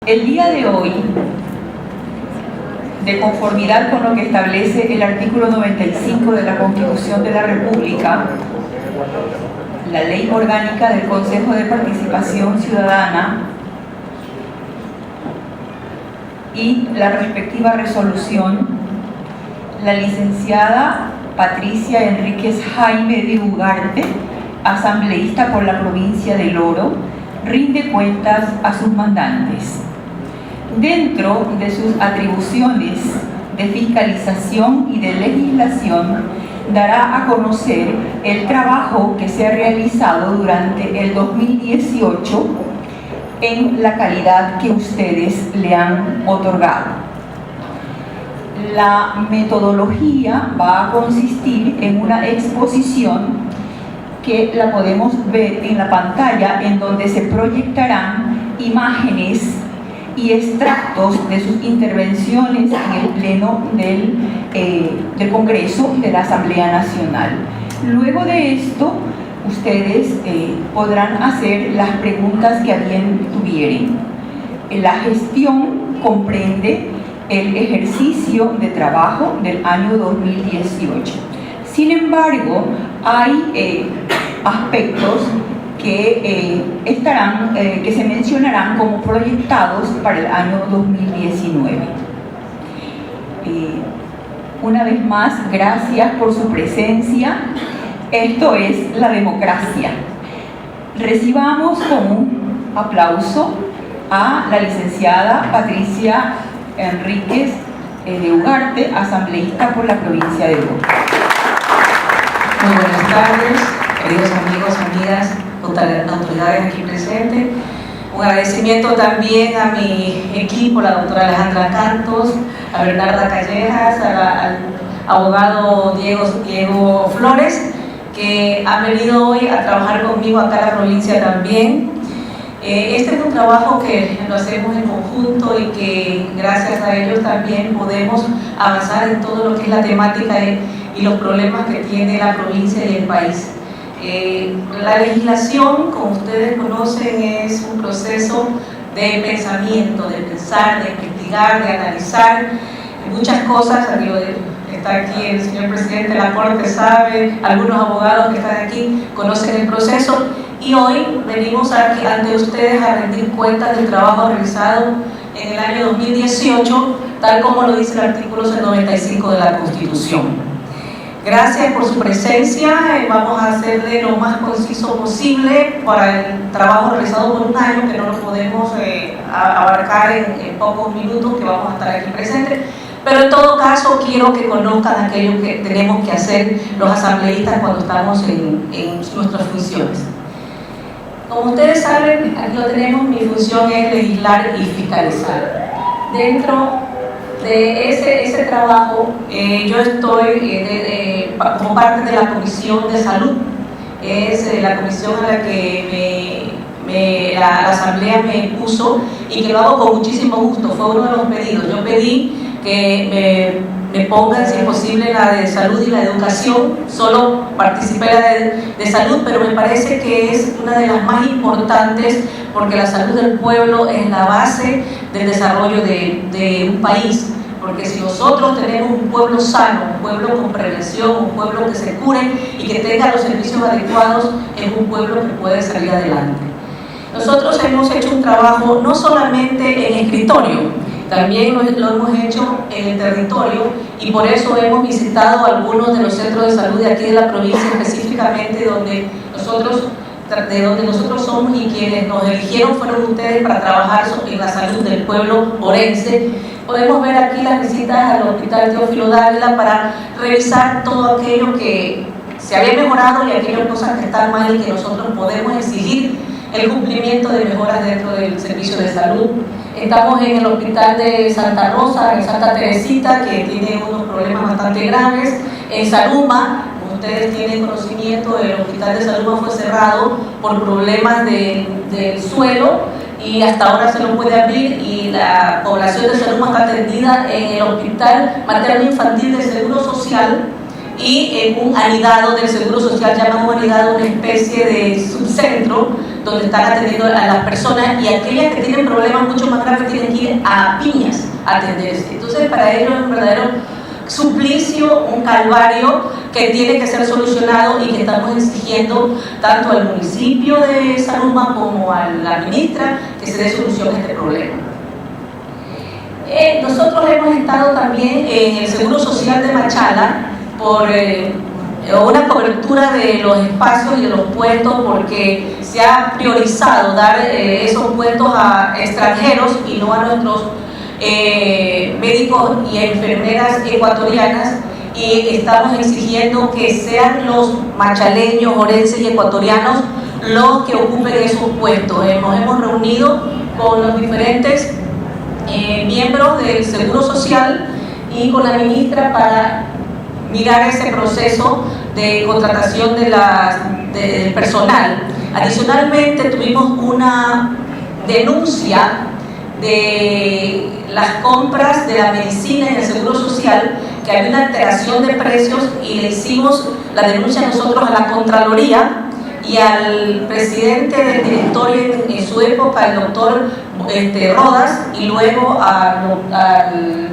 El día de hoy, de conformidad con lo que establece el artículo 95 de la Constitución de la República, la Ley Orgánica del Consejo de Participación Ciudadana y la respectiva resolución, la licenciada Patricia Enríquez Jaime de Ugarte, asambleísta por la provincia del Oro, rinde cuentas a sus mandantes. Dentro de sus atribuciones de fiscalización y de legislación, dará a conocer el trabajo que se ha realizado durante el 2018 en la calidad que ustedes le han otorgado. La metodología va a consistir en una exposición que la podemos ver en la pantalla, en donde se proyectarán imágenes y extractos de sus intervenciones en el Pleno del Congreso de la Asamblea Nacional. Luego de esto, ustedes podrán hacer las preguntas que a bien tuvieren. La gestión comprende el ejercicio de trabajo del año 2018. Sin embargo, hay aspectos que que se mencionarán como proyectados para el año 2019. Una vez más, gracias por su presencia. Esto es la democracia. Recibamos con un aplauso a la licenciada Patricia Enríquez de Ugarte, asambleísta por la provincia de Oro. Muy buenas tardes, queridos amigos, amigas, autoridades aquí presentes. Un agradecimiento también a mi equipo, la doctora Alejandra Cantos, a Bernarda Callejas, al abogado Diego Flores, que han venido hoy a trabajar conmigo acá en la provincia también. Este es un trabajo que lo hacemos en conjunto y que gracias a ellos también podemos avanzar en todo lo que es la temática y los problemas que tiene la provincia y el país. La legislación, como ustedes conocen, es un proceso de pensamiento, de pensar, de investigar, de analizar muchas cosas. Está aquí el señor presidente de la Corte, sabe, algunos abogados que están aquí conocen el proceso, y hoy venimos aquí ante ustedes a rendir cuentas del trabajo realizado en el año 2018, tal como lo dice el artículo 95 de la Constitución. Gracias por su presencia. Vamos a hacerle lo más conciso posible para el trabajo realizado por un año, que no lo podemos abarcar en pocos minutos que vamos a estar aquí presentes. Pero en todo caso quiero que conozcan aquello que tenemos que hacer los asambleístas cuando estamos en nuestras funciones. Como ustedes saben, aquí lo tenemos, mi función es legislar y fiscalizar. Dentro de ese trabajo, yo estoy como parte de la Comisión de Salud. Es la comisión a la que la Asamblea me puso y que lo hago con muchísimo gusto. Fue uno de los pedidos. Yo pedí que me pongan, si es posible, la de salud y la de educación. Solo participé la de salud, pero me parece que es una de las más importantes, porque la salud del pueblo es la base del desarrollo de un país. Porque si nosotros tenemos un pueblo sano, un pueblo con prevención, un pueblo que se cure y que tenga los servicios adecuados, es un pueblo que puede salir adelante. Nosotros hemos hecho un trabajo no solamente en escritorio, también lo hemos hecho en el territorio, y por eso hemos visitado algunos de los centros de salud de aquí de la provincia, específicamente de donde nosotros somos, y quienes nos eligieron fueron ustedes para trabajar en la salud del pueblo orense. Podemos ver aquí las visitas al Hospital Teófilo Dávila para revisar todo aquello que se había mejorado y aquellas cosas que están mal y que nosotros podemos exigir el cumplimiento de mejoras dentro del servicio de salud. Estamos en el Hospital de Santa Rosa, en Santa Teresita, que tiene unos problemas bastante graves. En Saluma, como ustedes tienen conocimiento, el Hospital de Saluma fue cerrado por problemas del suelo, y hasta ahora se lo puede abrir, y la población de Saluma está atendida en el Hospital Materno Infantil del Seguro Social y en un anidado del Seguro Social, llamado anidado, una especie de subcentro donde están atendiendo a las personas, y aquellas que tienen problemas mucho más graves tienen a piñas a atenderse. Entonces para ellos es un verdadero suplicio, un calvario que tiene que ser solucionado y que estamos exigiendo tanto al municipio de Zaruma como a la ministra que se dé solución a este problema. Nosotros hemos estado también en el Seguro Social de Machala por una cobertura de los espacios y de los puestos, porque se ha priorizado dar esos puestos a extranjeros y no a nuestros médicos y enfermeras ecuatorianas, y estamos exigiendo que sean los machaleños, orenses y ecuatorianos los que ocupen esos puestos. Nos hemos reunido con los diferentes miembros del Seguro Social y con la ministra para mirar ese proceso de contratación del personal. Adicionalmente tuvimos una denuncia de las compras de la medicina en el Seguro Social, que había una alteración de precios, y le hicimos la denuncia nosotros a la Contraloría y al presidente del directorio en su época, el doctor Rodas, y luego al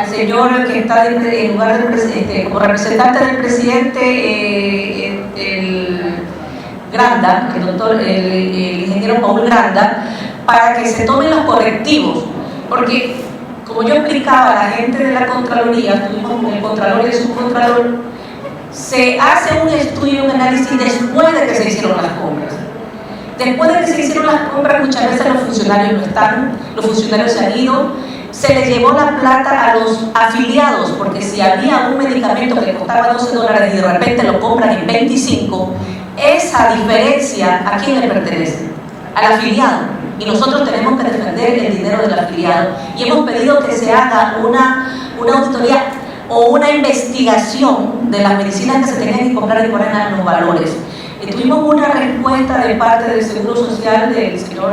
señor que está en lugar del presidente, como representante del presidente, el Granda, el ingeniero Paul Granda, para que se tomen los correctivos, porque como yo explicaba a la gente de la Contraloría, estuvimos con el Contralor y el Subcontralor, se hace un estudio, un análisis después de que se hicieron las compras. Después de que se hicieron las compras, muchas veces los funcionarios no están, los funcionarios se han ido, se les llevó la plata a los afiliados, porque si había un medicamento que le costaba $12 y de repente lo compran en 25, esa diferencia, ¿a quién le pertenece? Al afiliado. Y nosotros tenemos que defender el dinero del afiliado. Y hemos pedido que se haga una auditoría o una investigación de las medicinas que se tenían que comprar y cuáles eran los valores. Tuvimos una respuesta de parte del Seguro Social, del señor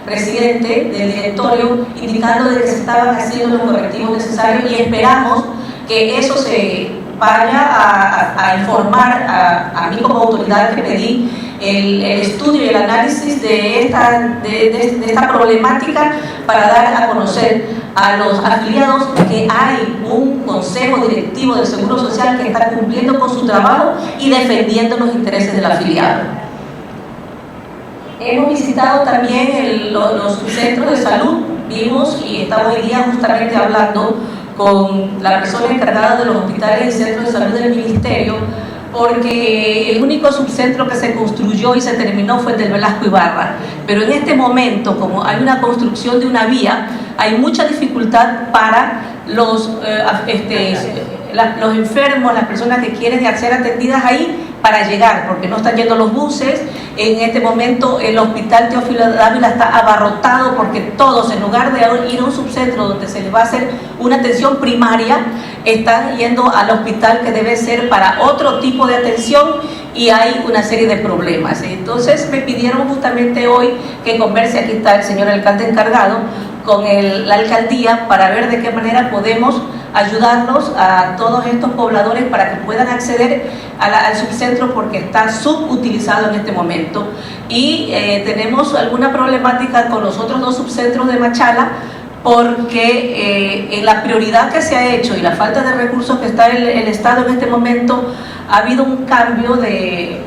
presidente, del directorio, indicando de que se estaban haciendo los correctivos necesarios, y esperamos que eso se vaya a informar a mí como autoridad que pedí el estudio y el análisis de esta problemática, para dar a conocer a los afiliados que hay un consejo directivo del Seguro Social que está cumpliendo con su trabajo y defendiendo los intereses del afiliado. Hemos visitado también los centros de salud, vimos y estamos hoy día justamente hablando con la persona encargada de los hospitales y centros de salud del ministerio, porque el único subcentro que se construyó y se terminó fue el del Velasco Ibarra, pero en este momento, como hay una construcción de una vía, hay mucha dificultad para los enfermos, las personas que quieren ser atendidas ahí, para llegar, porque no están yendo los buses. En este momento el hospital Teófilo Dávila está abarrotado, porque todos, en lugar de ir a un subcentro donde se les va a hacer una atención primaria, están yendo al hospital que debe ser para otro tipo de atención, y hay una serie de problemas. Entonces me pidieron justamente hoy que converse, aquí está el señor alcalde encargado, con la alcaldía, para ver de qué manera podemos ayudarlos a todos estos pobladores para que puedan acceder al subcentro, porque está subutilizado en este momento. Y tenemos alguna problemática con los otros dos subcentros de Machala, porque en la prioridad que se ha hecho y la falta de recursos que está el Estado en este momento, ha habido un cambio de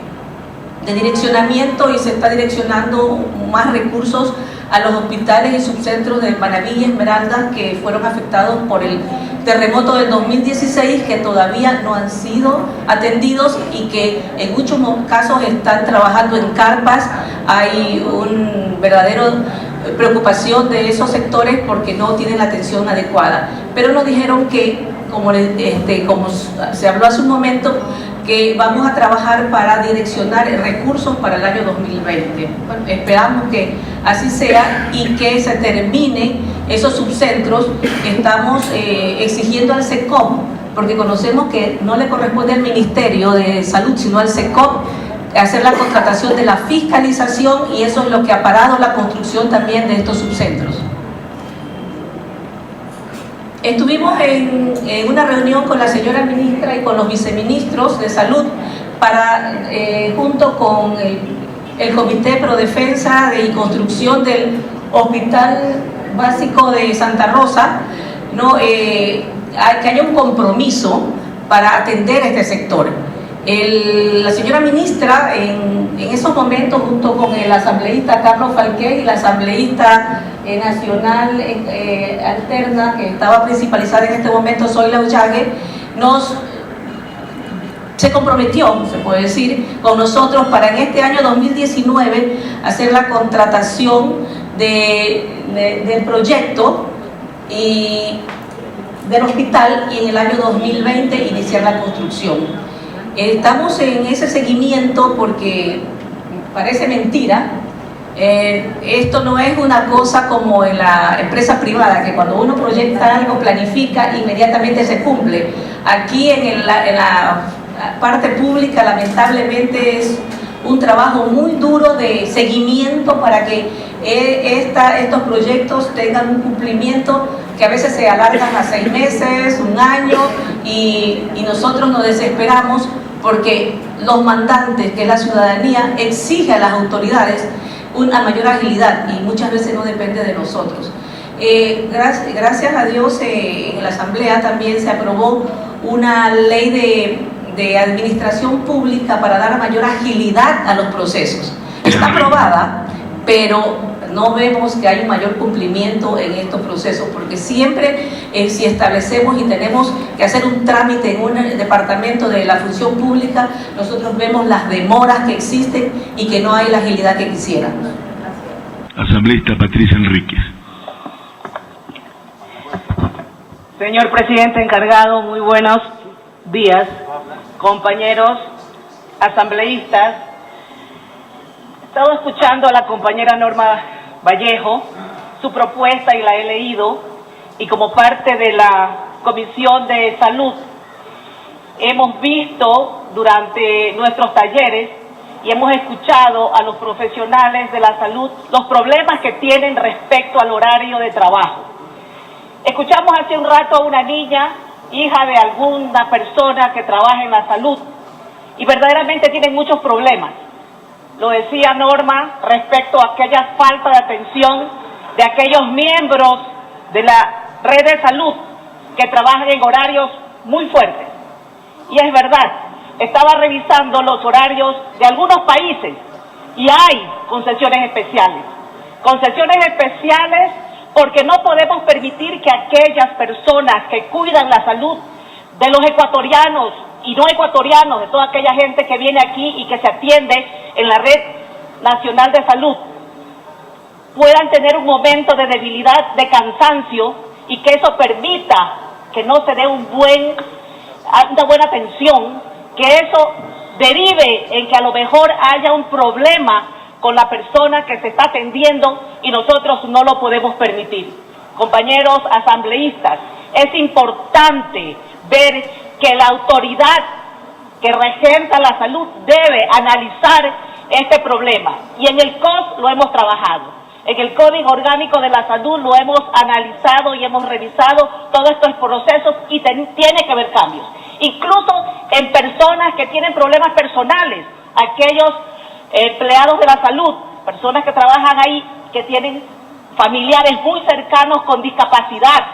direccionamiento, y se está direccionando más recursos a los hospitales y subcentros de Manaví y Esmeralda, que fueron afectados por el terremoto del 2016, que todavía no han sido atendidos y que en muchos casos están trabajando en carpas. Hay un verdadero preocupación de esos sectores porque no tienen la atención adecuada. Pero nos dijeron que, como se habló hace un momento, que vamos a trabajar para direccionar recursos para el año 2020. Bueno, esperamos que así sea y que se termine esos subcentros. Estamos exigiendo al SECOP, porque conocemos que no le corresponde al Ministerio de Salud, sino al SECOP, hacer la contratación de la fiscalización, y eso es lo que ha parado la construcción también de estos subcentros. Estuvimos en una reunión con la señora ministra y con los viceministros de salud para, junto con el Comité Pro Defensa y Construcción del Hospital básico de Santa Rosa, ¿no? Que haya un compromiso para atender este sector. La señora ministra en esos momentos, junto con el asambleísta Carlos Falqué y la asambleísta nacional alterna, que estaba principalizada en este momento, Zoila Ullague, se comprometió, se puede decir, con nosotros para en este año 2019 hacer la contratación del proyecto y del hospital, y en el año 2020 iniciar la construcción. Estamos en ese seguimiento porque parece mentira. Esto no es una cosa como en la empresa privada, que cuando uno proyecta algo, planifica, inmediatamente se cumple. Aquí en la parte pública, lamentablemente, es un trabajo muy duro de seguimiento para que estos proyectos tengan un cumplimiento que a veces se alargan a 6 meses, 1 año, y nosotros nos desesperamos porque los mandantes, que es la ciudadanía, exige a las autoridades una mayor agilidad y muchas veces no depende de nosotros. Gracias a Dios, en la Asamblea también se aprobó una ley de administración pública para dar mayor agilidad a los procesos. Está aprobada, pero no vemos que hay un mayor cumplimiento en estos procesos, porque siempre si establecemos y tenemos que hacer un trámite en un departamento de la función pública, nosotros vemos las demoras que existen y que no hay la agilidad que quisiéramos. Asambleísta Patricia Enríquez. Señor presidente encargado, muy buenos días, compañeros asambleístas. He estado escuchando a la compañera Norma Vallejo, su propuesta, y la he leído, y como parte de la Comisión de Salud hemos visto durante nuestros talleres y hemos escuchado a los profesionales de la salud los problemas que tienen respecto al horario de trabajo. Escuchamos hace un rato a una niña, hija de alguna persona que trabaja en la salud, y verdaderamente tienen muchos problemas. Lo decía Norma respecto a aquella falta de atención de aquellos miembros de la red de salud que trabajan en horarios muy fuertes. Y es verdad, estaba revisando los horarios de algunos países y hay concesiones especiales. Concesiones especiales porque no podemos permitir que aquellas personas que cuidan la salud de los ecuatorianos y no ecuatorianos, de toda aquella gente que viene aquí y que se atiende en la Red Nacional de Salud, puedan tener un momento de debilidad, de cansancio, y que eso permita que no se dé una buena atención, que eso derive en que a lo mejor haya un problema con la persona que se está atendiendo, y nosotros no lo podemos permitir. Compañeros asambleístas, es importante ver que la autoridad que regenta la salud debe analizar este problema, y en el COS lo hemos trabajado. En el Código Orgánico de la Salud lo hemos analizado y hemos revisado todos estos procesos, y tiene que haber cambios. Incluso en personas que tienen problemas personales, aquellos empleados de la salud, personas que trabajan ahí, que tienen familiares muy cercanos con discapacidad,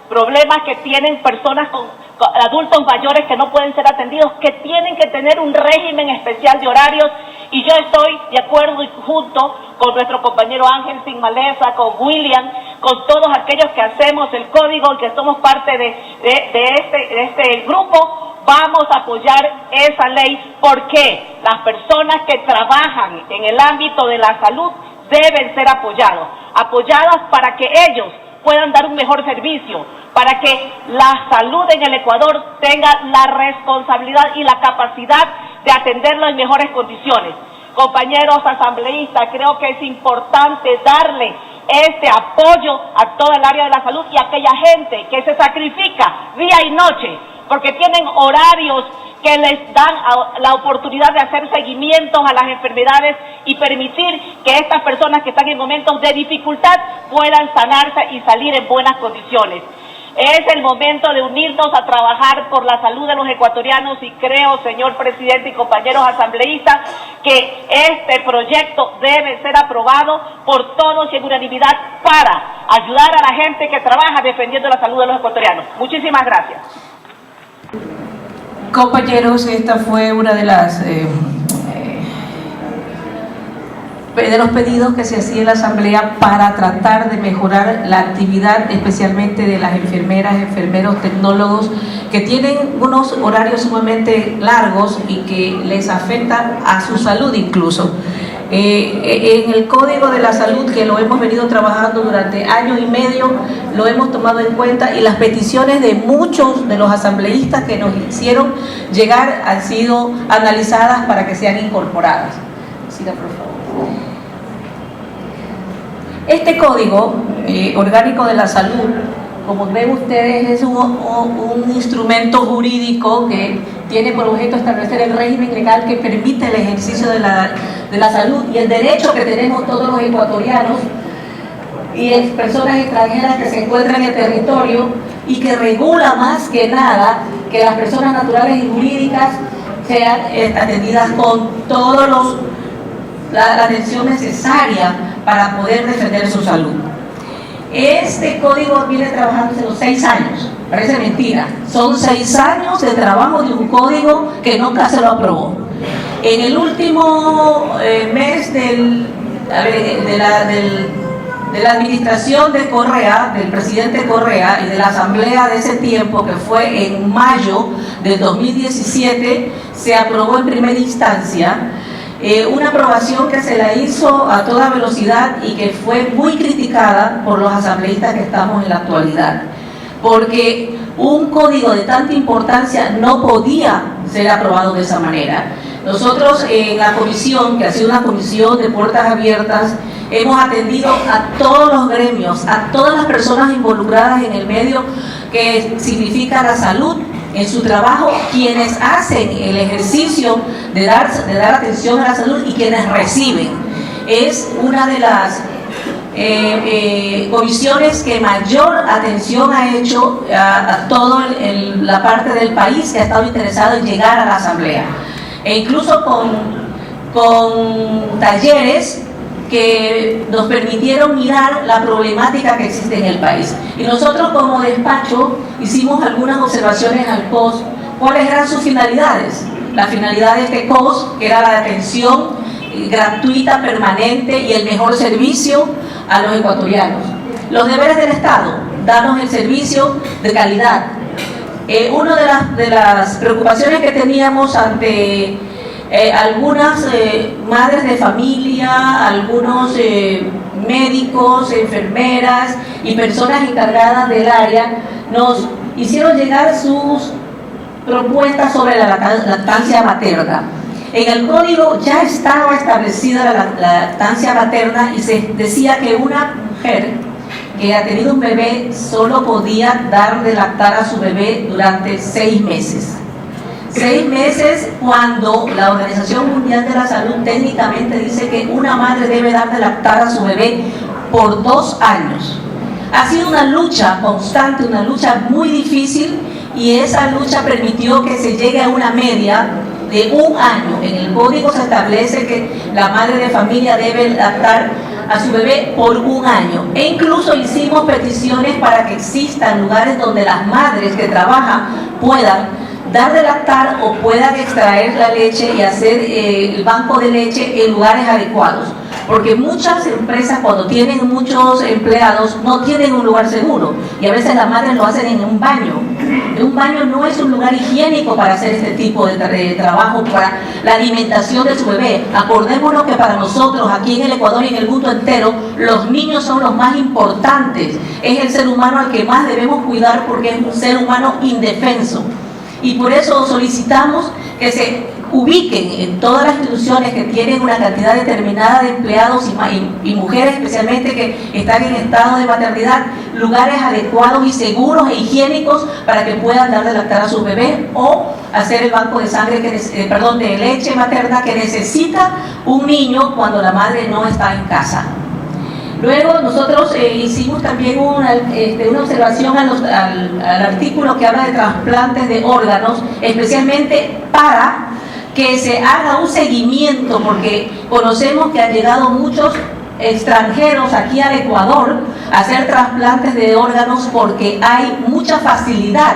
problemas que tienen personas con adultos mayores que no pueden ser atendidos, que tienen que tener un régimen especial de horarios. Y yo estoy de acuerdo, y junto con nuestro compañero Ángel Sin Maleza, con William, con todos aquellos que hacemos el código y que somos parte de este grupo, vamos a apoyar esa ley, porque las personas que trabajan en el ámbito de la salud deben ser apoyadas para que ellos puedan dar un mejor servicio, para que la salud en el Ecuador tenga la responsabilidad y la capacidad de atenderlo en mejores condiciones. Compañeros asambleístas, creo que es importante darle este apoyo a toda el área de la salud y a aquella gente que se sacrifica día y noche, porque tienen horarios que les dan la oportunidad de hacer seguimientos a las enfermedades y permitir que estas personas que están en momentos de dificultad puedan sanarse y salir en buenas condiciones. Es el momento de unirnos a trabajar por la salud de los ecuatorianos y creo, señor presidente y compañeros asambleístas, que este proyecto debe ser aprobado por todos y en unanimidad para ayudar a la gente que trabaja defendiendo la salud de los ecuatorianos. Muchísimas gracias. Compañeros, esta fue una de los pedidos que se hacía en la Asamblea para tratar de mejorar la actividad, especialmente de las enfermeras, enfermeros, tecnólogos, que tienen unos horarios sumamente largos y que les afecta a su salud incluso. En el Código de la Salud, que lo hemos venido trabajando durante año y medio, lo hemos tomado en cuenta y las peticiones de muchos de los asambleístas que nos hicieron llegar han sido analizadas para que sean incorporadas. Siga, por favor. Este Código Orgánico de la Salud, como ven ustedes, es un instrumento jurídico que tiene por objeto establecer el régimen legal que permite el ejercicio de la salud y el derecho que tenemos todos los ecuatorianos y personas extranjeras que se encuentran en el territorio, y que regula más que nada que las personas naturales y jurídicas sean atendidas con todos la atención necesaria para poder defender su salud. Este código viene trabajándose los 6 años, parece mentira, son 6 años de trabajo de un código que nunca se lo aprobó. En el último mes de la administración de Correa, del presidente Correa, y de la asamblea de ese tiempo, que fue en mayo del 2017, se aprobó en primera instancia una aprobación que se la hizo a toda velocidad y que fue muy criticada por los asambleístas que estamos en la actualidad, porque un código de tanta importancia no podía ser aprobado de esa manera. Nosotros en la comisión, que ha sido una comisión de puertas abiertas, hemos atendido a todos los gremios, a todas las personas involucradas en el medio que significa la salud en su trabajo, quienes hacen el ejercicio de dar atención a la salud y quienes reciben. Es una de las comisiones que mayor atención ha hecho a toda la parte del país que ha estado interesado en llegar a la asamblea, e incluso con talleres que nos permitieron mirar la problemática que existe en el país. Y nosotros como despacho hicimos algunas observaciones al COS. ¿Cuáles eran sus finalidades? La finalidad de este COS, que era la atención gratuita, permanente y el mejor servicio a los ecuatorianos. Los deberes del Estado: darnos el servicio de calidad. Una de las preocupaciones que teníamos ante algunas madres de familia, algunos médicos, enfermeras y personas encargadas del área, nos hicieron llegar sus propuestas sobre la lactancia materna. En el código ya estaba establecida la lactancia materna y se decía que una mujer que ha tenido un bebé solo podía dar de lactar a su bebé durante 6 meses. 6 meses, cuando la Organización Mundial de la Salud técnicamente dice que una madre debe dar de lactar a su bebé por 2 años. Ha sido una lucha constante, una lucha muy difícil, y esa lucha permitió que se llegue a una media de 1 año. En el código se establece que la madre de familia debe lactar a su bebé por 1 año, e incluso hicimos peticiones para que existan lugares donde las madres que trabajan puedan dar de lactar o puedan extraer la leche y hacer el banco de leche en lugares adecuados, porque muchas empresas, cuando tienen muchos empleados, no tienen un lugar seguro, y a veces las madres lo hacen en un baño. Un baño no es un lugar higiénico para hacer este tipo de trabajo para la alimentación de su bebé. Acordémonos que para nosotros aquí en el Ecuador y en el mundo entero, los niños son los más importantes. Es el ser humano al que más debemos cuidar, porque es un ser humano indefenso. Y por eso solicitamos que se ubiquen en todas las instituciones que tienen una cantidad determinada de empleados y mujeres especialmente que están en estado de maternidad, lugares adecuados y seguros e higiénicos para que puedan dar de lactar a sus bebés o hacer el banco de sangre, de leche materna que necesita un niño cuando la madre no está en casa. Luego nosotros hicimos también una observación al artículo que habla de trasplantes de órganos, especialmente para que se haga un seguimiento, porque conocemos que han llegado muchos extranjeros aquí al Ecuador a hacer trasplantes de órganos porque hay mucha facilidad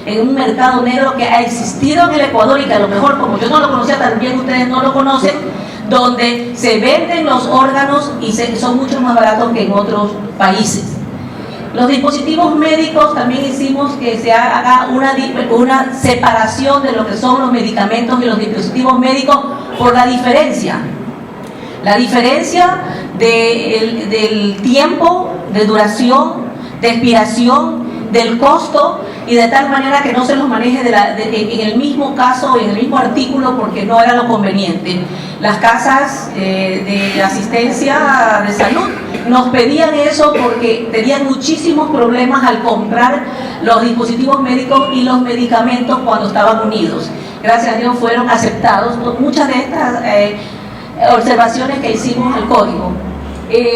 en un mercado negro que ha existido en el Ecuador y que a lo mejor, como yo no lo conocía, también ustedes no lo conocen, donde se venden los órganos y son mucho más baratos que en otros países. Los dispositivos médicos también hicimos que se haga una separación de lo que son los medicamentos y los dispositivos médicos por la diferencia. La diferencia del tiempo, de duración, de expiración, del costo, y de tal manera que no se los maneje en el mismo caso, en el mismo artículo, porque no era lo conveniente. Las casas de asistencia de salud nos pedían eso porque tenían muchísimos problemas al comprar los dispositivos médicos y los medicamentos cuando estaban unidos. Gracias a Dios fueron aceptados muchas de estas observaciones que hicimos al código.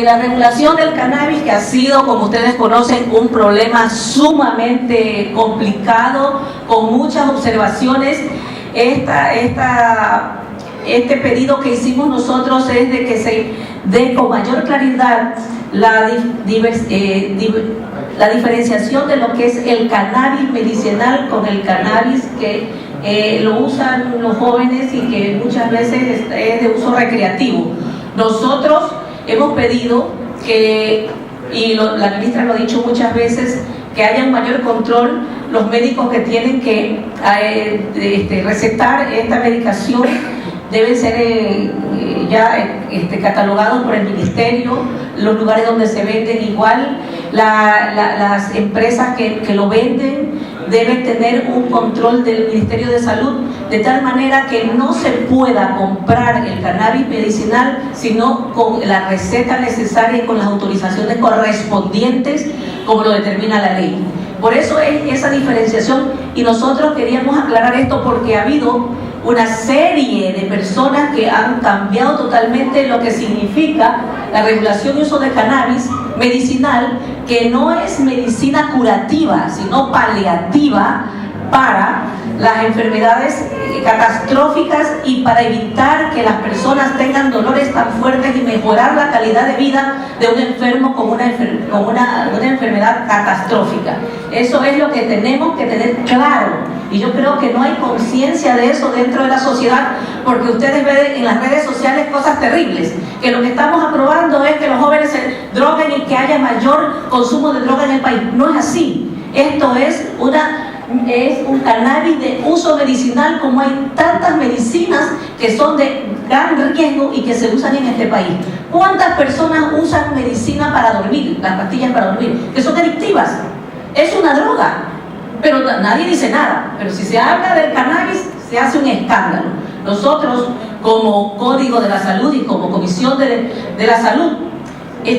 La regulación del cannabis, que ha sido, como ustedes conocen, un problema sumamente complicado, con muchas observaciones. Este pedido que hicimos nosotros es de que se dé con mayor claridad la diferenciación de lo que es el cannabis medicinal con el cannabis que lo usan los jóvenes y que muchas veces es de uso recreativo. Nosotros hemos pedido que, y la ministra lo ha dicho muchas veces, que haya un mayor control. Los médicos que tienen que recetar esta medicación deben ser catalogados por el ministerio, los lugares donde se venden igual, las empresas que lo venden deben tener un control del Ministerio de Salud, de tal manera que no se pueda comprar el cannabis medicinal sino con la receta necesaria y con las autorizaciones correspondientes como lo determina la ley. Por eso es esa diferenciación, y nosotros queríamos aclarar esto porque ha habido una serie de personas que han cambiado totalmente lo que significa la regulación y uso de cannabis medicinal, que no es medicina curativa, sino paliativa para las enfermedades catastróficas y para evitar que las personas tengan dolores tan fuertes y mejorar la calidad de vida de un enfermo con una enfermedad catastrófica. Eso es lo que tenemos que tener claro, y yo creo que no hay conciencia de eso dentro de la sociedad, porque ustedes ven en las redes sociales cosas terribles, que lo que estamos aprobando es que los jóvenes se droguen y que haya mayor consumo de droga en el país. No es así. Esto es un cannabis de uso medicinal, como hay tantas medicinas que son de gran riesgo y que se usan en este país. ¿Cuántas personas usan medicina para dormir, las pastillas para dormir, que son adictivas? Es una droga, pero nadie dice nada. Pero si se habla del cannabis, se hace un escándalo. Nosotros, como Código de la Salud y como Comisión de la Salud,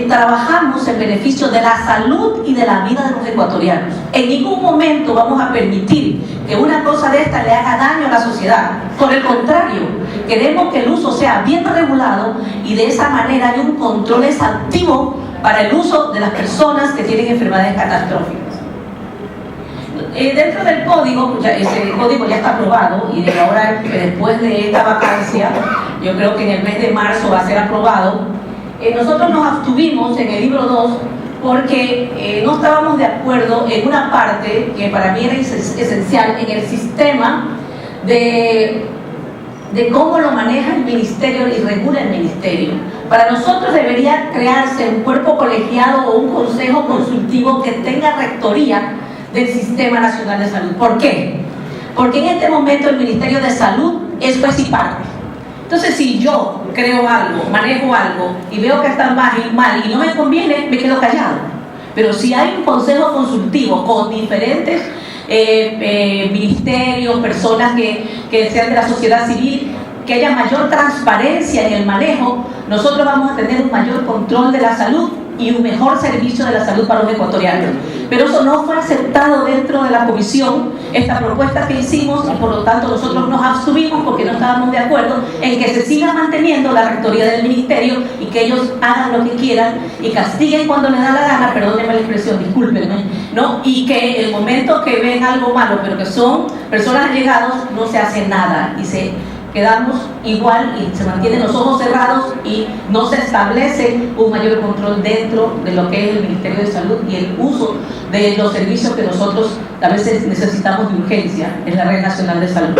trabajamos en beneficio de la salud y de la vida de los ecuatorianos. En ningún momento vamos a permitir que una cosa de esta le haga daño a la sociedad. Por el contrario, queremos que el uso sea bien regulado y de esa manera hay un control exhaustivo para el uso de las personas que tienen enfermedades catastróficas. Dentro del código, ese código ya está aprobado, y de ahora, después de esta vacancia, yo creo que en el mes de marzo va a ser aprobado. Nosotros nos abstuvimos en el libro 2 porque no estábamos de acuerdo en una parte que para mí era esencial en el sistema de cómo lo maneja el ministerio y regula el ministerio. Para nosotros debería crearse un cuerpo colegiado o un consejo consultivo que tenga rectoría del Sistema Nacional de Salud. ¿Por qué? Porque en este momento el Ministerio de Salud es juez y parte. Entonces, si yo creo algo, manejo algo y veo que está mal y no me conviene, me quedo callado. Pero si hay un consejo consultivo con diferentes ministerios, personas que sean de la sociedad civil, que haya mayor transparencia en el manejo, nosotros vamos a tener un mayor control de la salud y un mejor servicio de la salud para los ecuatorianos. pero eso no fue aceptado dentro de la comisión, esta propuesta que hicimos, y por lo tanto nosotros nos abstuvimos porque no estábamos de acuerdo en que se siga manteniendo la rectoría del ministerio y que ellos hagan lo que quieran y castiguen cuando les da la gana, perdónenme la expresión, discúlpenme, ¿no? Y que el momento que ven algo malo, pero que son personas allegados, no se hace nada y quedamos igual y se mantienen los ojos cerrados y no se establece un mayor control dentro de lo que es el Ministerio de Salud y el uso de los servicios que nosotros a veces necesitamos de urgencia en la Red Nacional de Salud.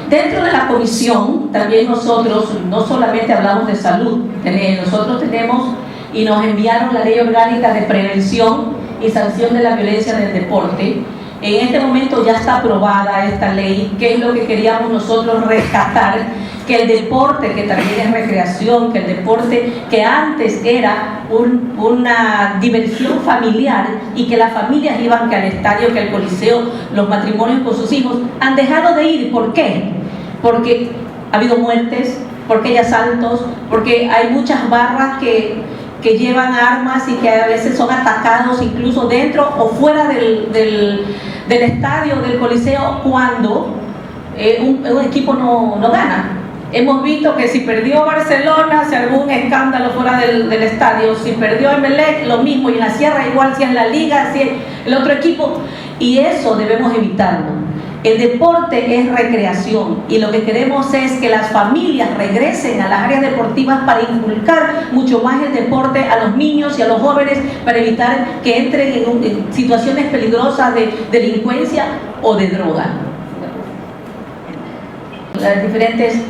Dentro de la comisión también nosotros no solamente hablamos de salud, nosotros tenemos y nos enviaron la Ley Orgánica de Prevención y Sanción de la Violencia en el Deporte. En este momento ya está aprobada esta ley, que es lo que queríamos nosotros rescatar, que el deporte, que también es recreación, que el deporte que antes era una diversión familiar y que las familias iban que al estadio, que al coliseo, los matrimonios con sus hijos, han dejado de ir. ¿Por qué? Porque ha habido muertes, porque hay asaltos, porque hay muchas barras que llevan armas y que a veces son atacados incluso dentro o fuera del estadio, del coliseo, cuando un equipo no gana. Hemos visto que si perdió Barcelona, se armó un escándalo fuera del estadio, si perdió Emelec, lo mismo, y en la Sierra igual, si en la Liga, si el otro equipo, y eso debemos evitarlo. El deporte es recreación y lo que queremos es que las familias regresen a las áreas deportivas para inculcar mucho más el deporte a los niños y a los jóvenes para evitar que entren en situaciones peligrosas de delincuencia o de droga. Las diferentes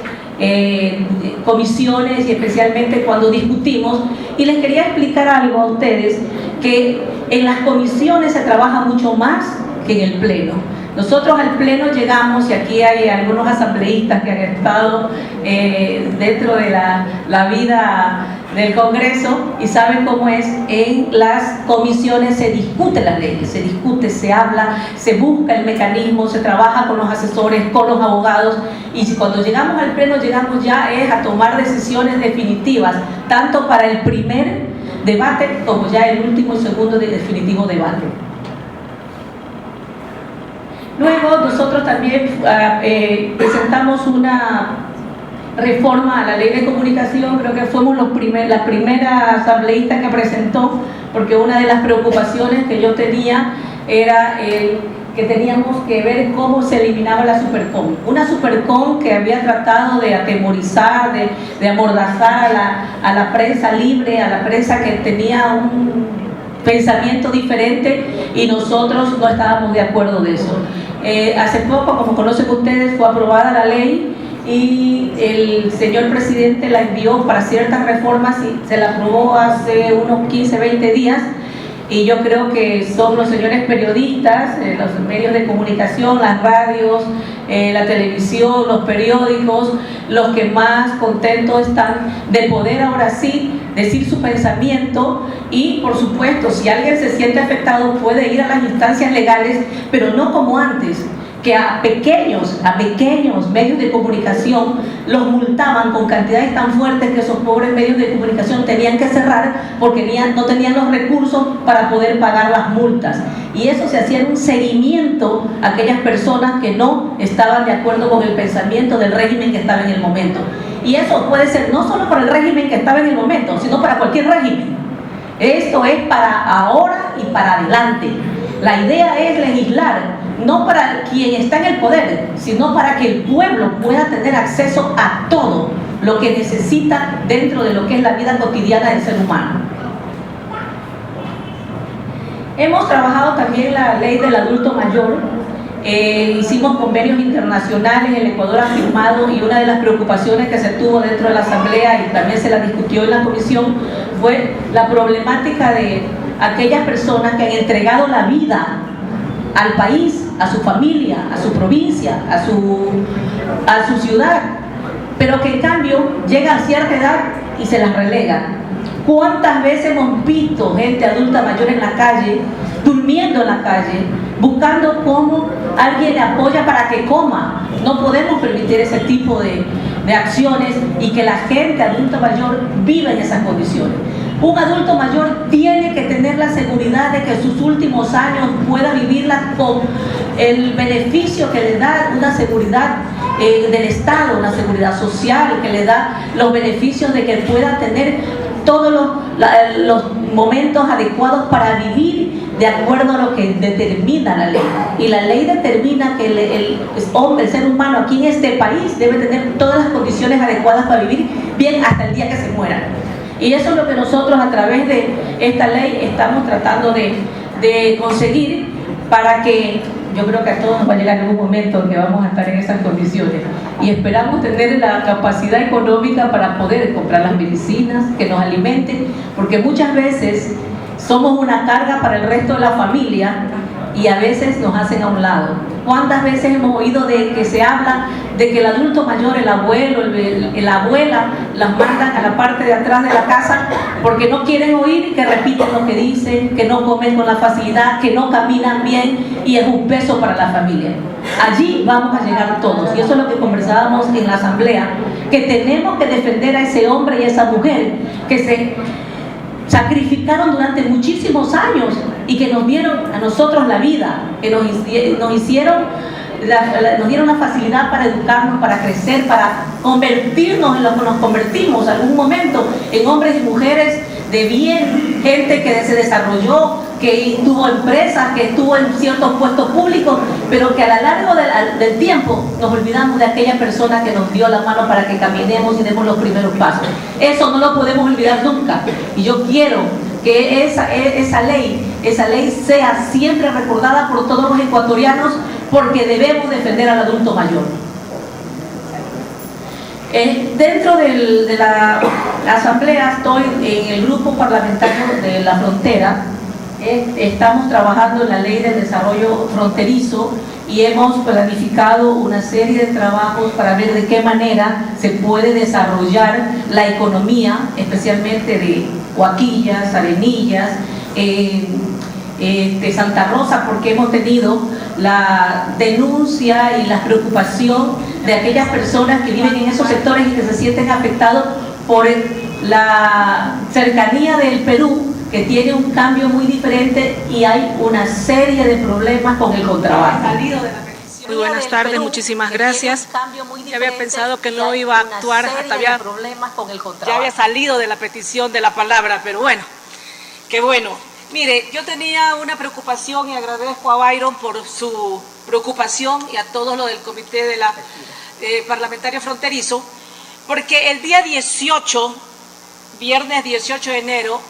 comisiones y especialmente cuando discutimos, y les quería explicar algo a ustedes, que en las comisiones se trabaja mucho más que en el pleno. Nosotros al pleno llegamos, y aquí hay algunos asambleístas que han estado dentro de la vida del Congreso y saben cómo es. En las comisiones se discute las leyes, se discute, se habla, se busca el mecanismo, se trabaja con los asesores, con los abogados, y cuando llegamos al pleno llegamos ya a tomar decisiones definitivas, tanto para el primer debate como ya el último y segundo de definitivo debate. Luego nosotros también presentamos una reforma a la ley de comunicación. Creo que fuimos la primera asambleísta que presentó, porque una de las preocupaciones que yo tenía era que teníamos que ver cómo se eliminaba la Supercom. Una Supercom que había tratado de atemorizar, de amordazar a la prensa libre, a la prensa que tenía un pensamiento diferente, y nosotros no estábamos de acuerdo de eso. Hace poco, como conocen ustedes, fue aprobada la ley y el señor presidente la envió para ciertas reformas y se la aprobó hace unos 15, 20 días, y yo creo que son los señores periodistas, los medios de comunicación, las radios, la televisión, los periódicos, los que más contentos están de poder ahora sí decir su pensamiento. Y por supuesto, si alguien se siente afectado puede ir a las instancias legales, pero no como antes, que a pequeños medios de comunicación los multaban con cantidades tan fuertes que esos pobres medios de comunicación tenían que cerrar porque no tenían los recursos para poder pagar las multas. Y eso se hacía en un seguimiento a aquellas personas que no estaban de acuerdo con el pensamiento del régimen que estaba en el momento. Y eso puede ser no solo para el régimen que estaba en el momento, sino para cualquier régimen. Esto es para ahora y para adelante. La idea es legislar, no para quien está en el poder, sino para que el pueblo pueda tener acceso a todo lo que necesita dentro de lo que es la vida cotidiana del ser humano. Hemos trabajado también la ley del adulto mayor. Hicimos convenios internacionales, el Ecuador ha firmado, y una de las preocupaciones que se tuvo dentro de la Asamblea y también se la discutió en la comisión fue la problemática de aquellas personas que han entregado la vida al país, a su familia, a su provincia, a su ciudad, pero que en cambio llega a cierta edad y se las relega. ¿Cuántas veces hemos visto gente adulta mayor en la calle, durmiendo en la calle, buscando cómo alguien le apoya para que coma? No podemos permitir ese tipo de acciones y que la gente adulta mayor viva en esas condiciones. Un adulto mayor tiene que tener tener la seguridad de que sus últimos años pueda vivirla con el beneficio que le da una seguridad del Estado, una seguridad social, que le da los beneficios de que pueda tener todos los momentos adecuados para vivir de acuerdo a lo que determina la ley. Y la ley determina que el hombre, el ser humano aquí en este país debe tener todas las condiciones adecuadas para vivir bien hasta el día que se muera. Y eso es lo que nosotros a través de esta ley estamos tratando de conseguir, para que yo creo que a todos nos va a llegar algún momento en que vamos a estar en esas condiciones. Y esperamos tener la capacidad económica para poder comprar las medicinas que nos alimenten, porque muchas veces somos una carga para el resto de la familia y a veces nos hacen a un lado. ¿Cuántas veces hemos oído de que se habla de que el adulto mayor, el abuelo, la abuela, las mandan a la parte de atrás de la casa porque no quieren oír, que repiten lo que dicen, que no comen con la facilidad, que no caminan bien y es un peso para la familia? Allí vamos a llegar todos, y eso es lo que conversábamos en la asamblea, que tenemos que defender a ese hombre y a esa mujer que se sacrificaron durante muchísimos años y que nos dieron a nosotros la vida, que nos dieron la facilidad para educarnos, para crecer, para convertirnos en lo que nos convertimos en algún momento, en hombres y mujeres de bien, gente que se desarrolló, que tuvo empresas, que estuvo en ciertos puestos públicos, pero que a lo largo del tiempo nos olvidamos de aquella persona que nos dio la mano para que caminemos y demos los primeros pasos. Eso no lo podemos olvidar nunca, y yo quiero que esa ley sea siempre recordada por todos los ecuatorianos, porque debemos defender al adulto mayor. Dentro de la asamblea estoy en el grupo parlamentario de la frontera. Estamos trabajando en la ley de desarrollo fronterizo y hemos planificado una serie de trabajos para ver de qué manera se puede desarrollar la economía, especialmente de Huaquillas, Arenillas, de Santa Rosa, porque hemos tenido la denuncia y la preocupación de aquellas personas que viven en esos sectores y que se sienten afectados por la cercanía del Perú, que tiene un cambio muy diferente y hay una serie de problemas con el contrabando. Muy buenas tardes, muchísimas gracias. Ya había pensado que no iba a actuar, ya había salido de la petición de la palabra, pero bueno, qué bueno. Mire, yo tenía una preocupación y agradezco a Byron por su preocupación y a todos los del comité de la parlamentario fronterizo, porque el día 18, viernes 18 de enero,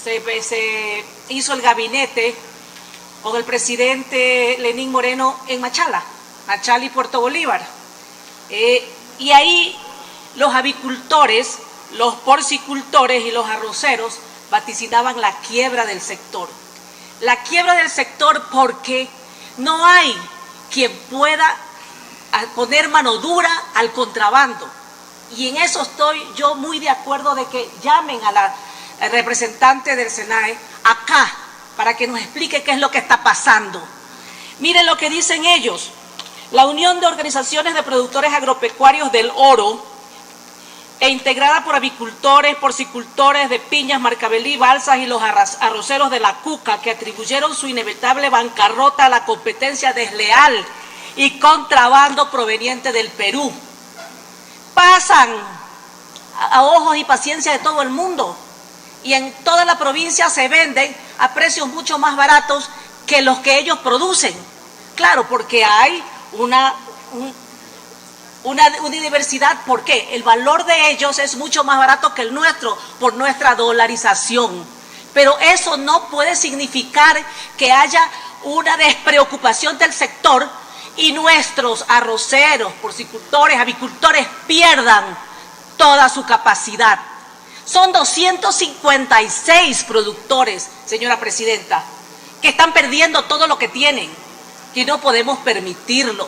se hizo el gabinete con el presidente Lenín Moreno en Machala y Puerto Bolívar. Y ahí los avicultores, los porcicultores y los arroceros vaticinaban la quiebra del sector. La quiebra del sector porque no hay quien pueda poner mano dura al contrabando. Y en eso estoy yo muy de acuerdo de que llamen a la representante del SENAE acá para que nos explique qué es lo que está pasando. Miren lo que dicen ellos. La Unión de Organizaciones de Productores Agropecuarios del Oro, integrada por avicultores, porcicultores de piñas, marcabelí, balsas y los arroceros de la Cuca, que atribuyeron su inevitable bancarrota a la competencia desleal y contrabando proveniente del Perú. Pasan a ojos y paciencia de todo el mundo y en toda la provincia se venden a precios mucho más baratos que los que ellos producen. Claro, porque hay una diversidad. ¿Por qué? El valor de ellos es mucho más barato que el nuestro por nuestra dolarización. Pero eso no puede significar que haya una despreocupación del sector y nuestros arroceros, porcicultores, avicultores pierdan toda su capacidad. Son 256 productores, señora presidenta, que están perdiendo todo lo que tienen y no podemos permitirlo.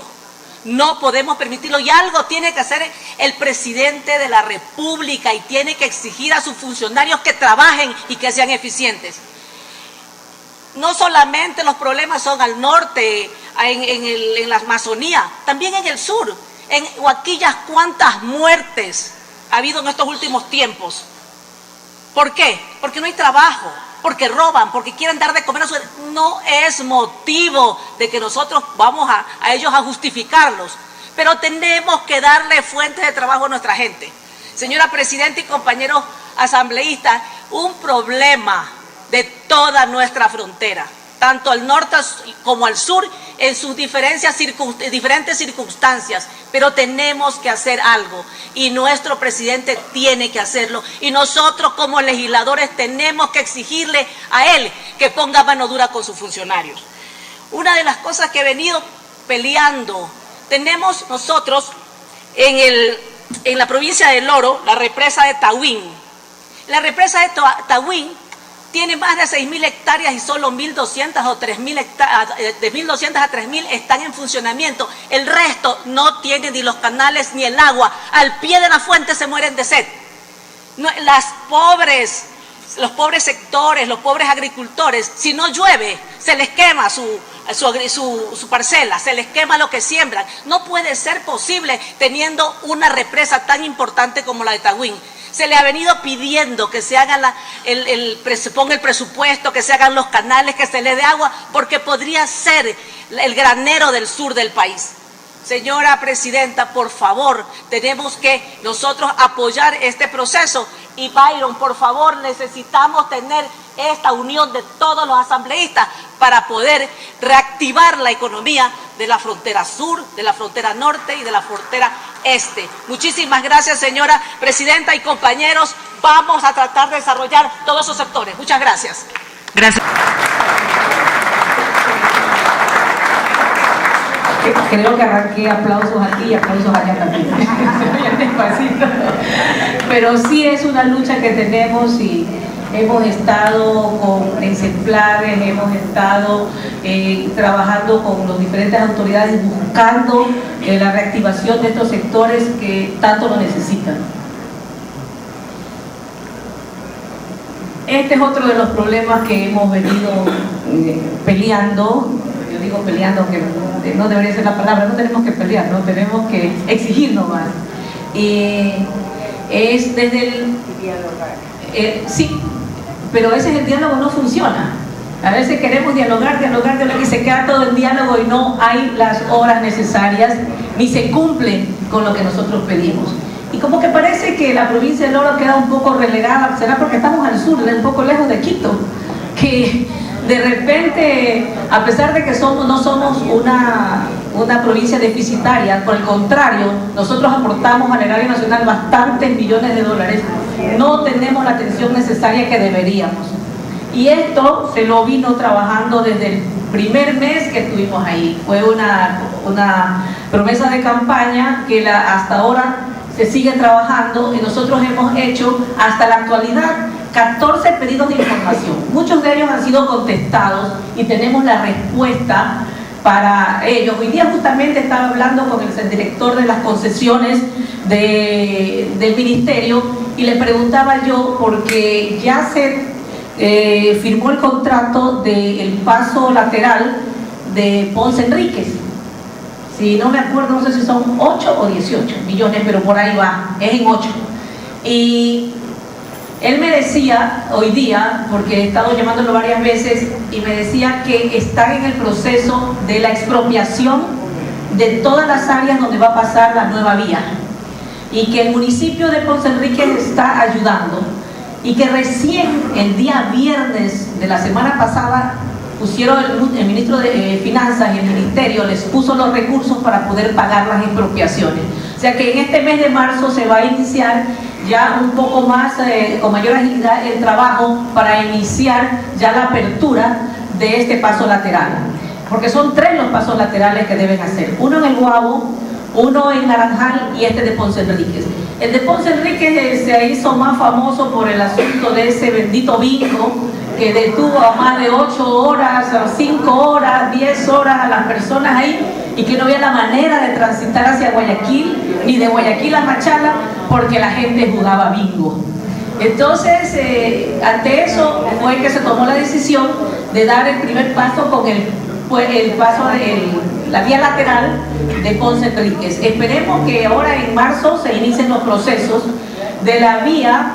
No podemos permitirlo, y algo tiene que hacer el presidente de la República y tiene que exigir a sus funcionarios que trabajen y que sean eficientes. No solamente los problemas son al norte, en la Amazonía, también en el sur. En Huaquillas, ¿cuántas muertes ha habido en estos últimos tiempos? ¿Por qué? Porque no hay trabajo. porque roban, porque quieren dar de comer a su... No es motivo de que nosotros vamos a ellos a justificarlos, pero tenemos que darle fuentes de trabajo a nuestra gente. Señora Presidenta y compañeros asambleístas, un problema de toda nuestra frontera, tanto al norte como al sur, en sus diferentes circunstancias, pero tenemos que hacer algo y nuestro presidente tiene que hacerlo y nosotros como legisladores tenemos que exigirle a él que ponga mano dura con sus funcionarios. Una de las cosas que he venido peleando, tenemos nosotros en la provincia del Oro, la represa de Tahuín. La represa de Tahuín tiene más de 6.000 hectáreas y solo 1.200 o 3.000 hectáreas, de 1.200 a 3.000 están en funcionamiento. El resto no tiene ni los canales ni el agua. Al pie de la fuente se mueren de sed. Los pobres sectores, los pobres agricultores, si no llueve, se les quema su parcela, se les quema lo que siembran. No puede ser posible teniendo una represa tan importante como la de Tahuín. Se le ha venido pidiendo que se haga se ponga el presupuesto, que se hagan los canales, que se le dé agua, porque podría ser el granero del sur del país. Señora Presidenta, por favor, tenemos que nosotros apoyar este proceso. Y Byron, por favor, necesitamos tener esta unión de todos los asambleístas para poder reactivar la economía de la frontera sur, de la frontera norte y de la frontera este. Muchísimas gracias, señora Presidenta y compañeros. Vamos a tratar de desarrollar todos esos sectores. Muchas gracias. Gracias. Creo que arranqué aplausos aquí y aplausos allá también. Pero sí es una lucha que tenemos y hemos estado con ejemplares, hemos estado trabajando con las diferentes autoridades buscando la reactivación de estos sectores que tanto lo necesitan. Este es otro de los problemas que hemos venido peleando. Yo digo peleando, que no debería ser la palabra, no tenemos que pelear, no tenemos que exigirnos más. Es desde el... sí, pero a veces el diálogo no funciona. A veces queremos dialogar y se queda todo el diálogo y no hay las horas necesarias ni se cumplen con lo que nosotros pedimos. Y como que parece que la provincia del Oro queda un poco relegada, será porque estamos al sur, un poco lejos de Quito, que de repente, a pesar de que no somos una provincia deficitaria, por el contrario, nosotros aportamos al erario nacional bastantes millones de dólares, no tenemos la atención necesaria que deberíamos. Y esto se lo vino trabajando desde el primer mes que estuvimos ahí. Fue una promesa de campaña que hasta ahora se sigue trabajando y nosotros hemos hecho hasta la actualidad 14 pedidos de información. Muchos de ellos han sido contestados y tenemos la respuesta para ellos. Hoy día justamente estaba hablando con el director de las concesiones del ministerio y le preguntaba yo, porque ya se firmó el contrato del paso lateral de Ponce Enríquez. Si no me acuerdo, no sé si son 8 o 18 millones, pero por ahí va, es en 8. Y él me decía hoy día, porque he estado llamándolo varias veces, y me decía que están en el proceso de la expropiación de todas las áreas donde va a pasar la nueva vía, y que el municipio de Ponce Enríquez está ayudando, y que recién el día viernes de la semana pasada pusieron el ministro de Finanzas y el ministerio les puso los recursos para poder pagar las expropiaciones. O sea que en este mes de marzo se va a iniciar ya un poco más, con mayor agilidad, el trabajo para iniciar ya la apertura de este paso lateral. Porque son 3 los pasos laterales que deben hacer. Uno en el Guabo, uno en Naranjal y este de Ponce Enríquez. El de Ponce Enríquez se hizo más famoso por el asunto de ese bendito bingo que detuvo a más de 8 horas, 5 horas, 10 horas a las personas ahí y que no había la manera de transitar hacia Guayaquil, ni de Guayaquil a Machala, porque la gente jugaba bingo. Entonces, ante eso fue que se tomó la decisión de dar el primer paso con el paso de la vía lateral de Ponce Enríquez. Esperemos que ahora en marzo se inicien los procesos de la vía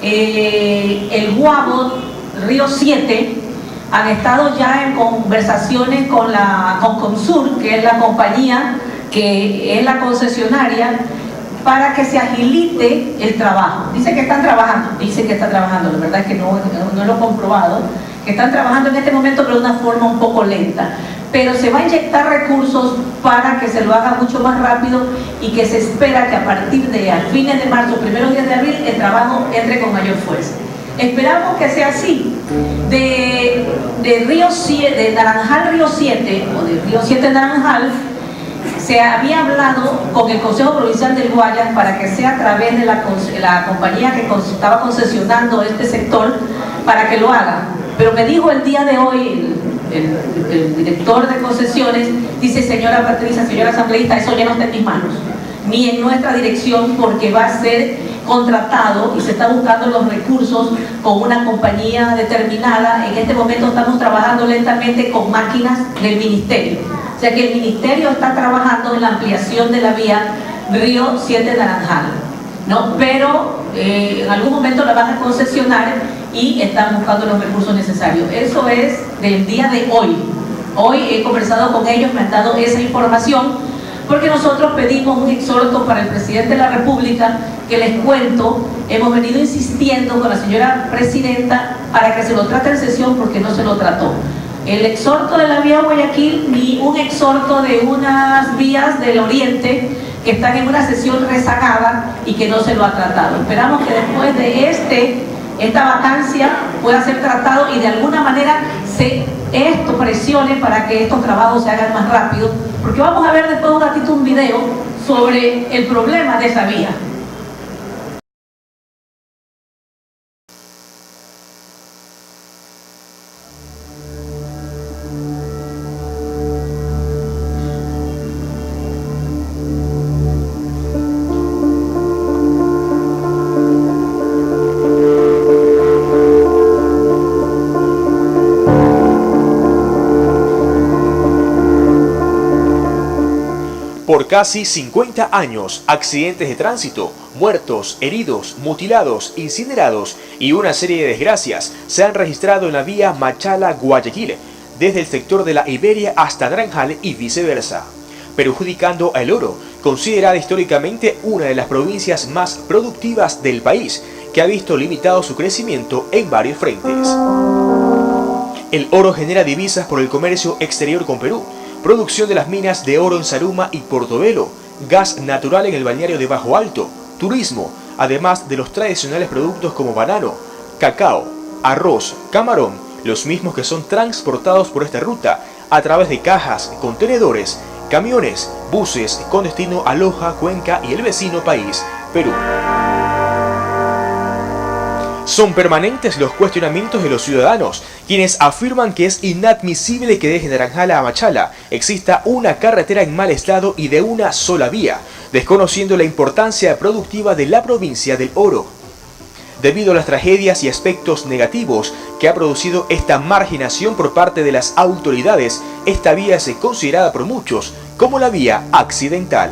El Guabo Río 7 han estado ya en conversaciones con Consur, que es la compañía que es la concesionaria, para que se agilite el trabajo. Dice que están trabajando, la verdad es que no lo he comprobado, que están trabajando en este momento pero de una forma un poco lenta. Pero se va a inyectar recursos para que se lo haga mucho más rápido y que se espera que a partir de a fines de marzo, primeros días de abril, el trabajo entre con mayor fuerza. Esperamos que sea así. De Río 7, de Naranjal Río 7 o de Río 7 Naranjal, se había hablado con el Consejo Provincial del Guayas para que sea a través de la compañía que estaba concesionando este sector para que lo haga. Pero me dijo el día de hoy el director de concesiones, dice: señora Patricia, señora asambleísta, eso ya no está en mis manos, ni en nuestra dirección, porque va a ser contratado y se está buscando los recursos con una compañía determinada. En este momento estamos trabajando lentamente con máquinas del ministerio. O sea que el ministerio está trabajando en la ampliación de la vía Río 7 Naranjal, ¿no? Pero en algún momento la van a concesionar y están buscando los recursos necesarios. Eso es del día de hoy. Hoy he conversado con ellos, me han dado esa información, porque nosotros pedimos un exhorto para el presidente de la República, que les cuento, hemos venido insistiendo con la señora presidenta para que se lo trate en sesión, porque no se lo trató. El exhorto de la vía Guayaquil, ni un exhorto de unas vías del oriente que están en una sesión rezagada y que no se lo ha tratado. Esperamos que después de esta vacancia pueda ser tratado y de alguna manera esto presione para que estos trabajos se hagan más rápido, porque vamos a ver después un ratito un video sobre el problema de esa vía. Por casi 50 años, accidentes de tránsito, muertos, heridos, mutilados, incinerados y una serie de desgracias se han registrado en la vía Machala-Guayaquil, desde el sector de la Iberia hasta Naranjal y viceversa, perjudicando al oro, considerada históricamente una de las provincias más productivas del país, que ha visto limitado su crecimiento en varios frentes. El oro genera divisas por el comercio exterior con Perú, producción de las minas de oro en Saruma y Portobelo, gas natural en el balneario de Bajo Alto, turismo, además de los tradicionales productos como banano, cacao, arroz, camarón, los mismos que son transportados por esta ruta a través de cajas, contenedores, camiones, buses con destino a Loja, Cuenca y el vecino país, Perú. Son permanentes los cuestionamientos de los ciudadanos, quienes afirman que es inadmisible que desde Naranjal a Machala exista una carretera en mal estado y de una sola vía, desconociendo la importancia productiva de la provincia del oro. Debido a las tragedias y aspectos negativos que ha producido esta marginación por parte de las autoridades, esta vía es considerada por muchos como la vía accidental.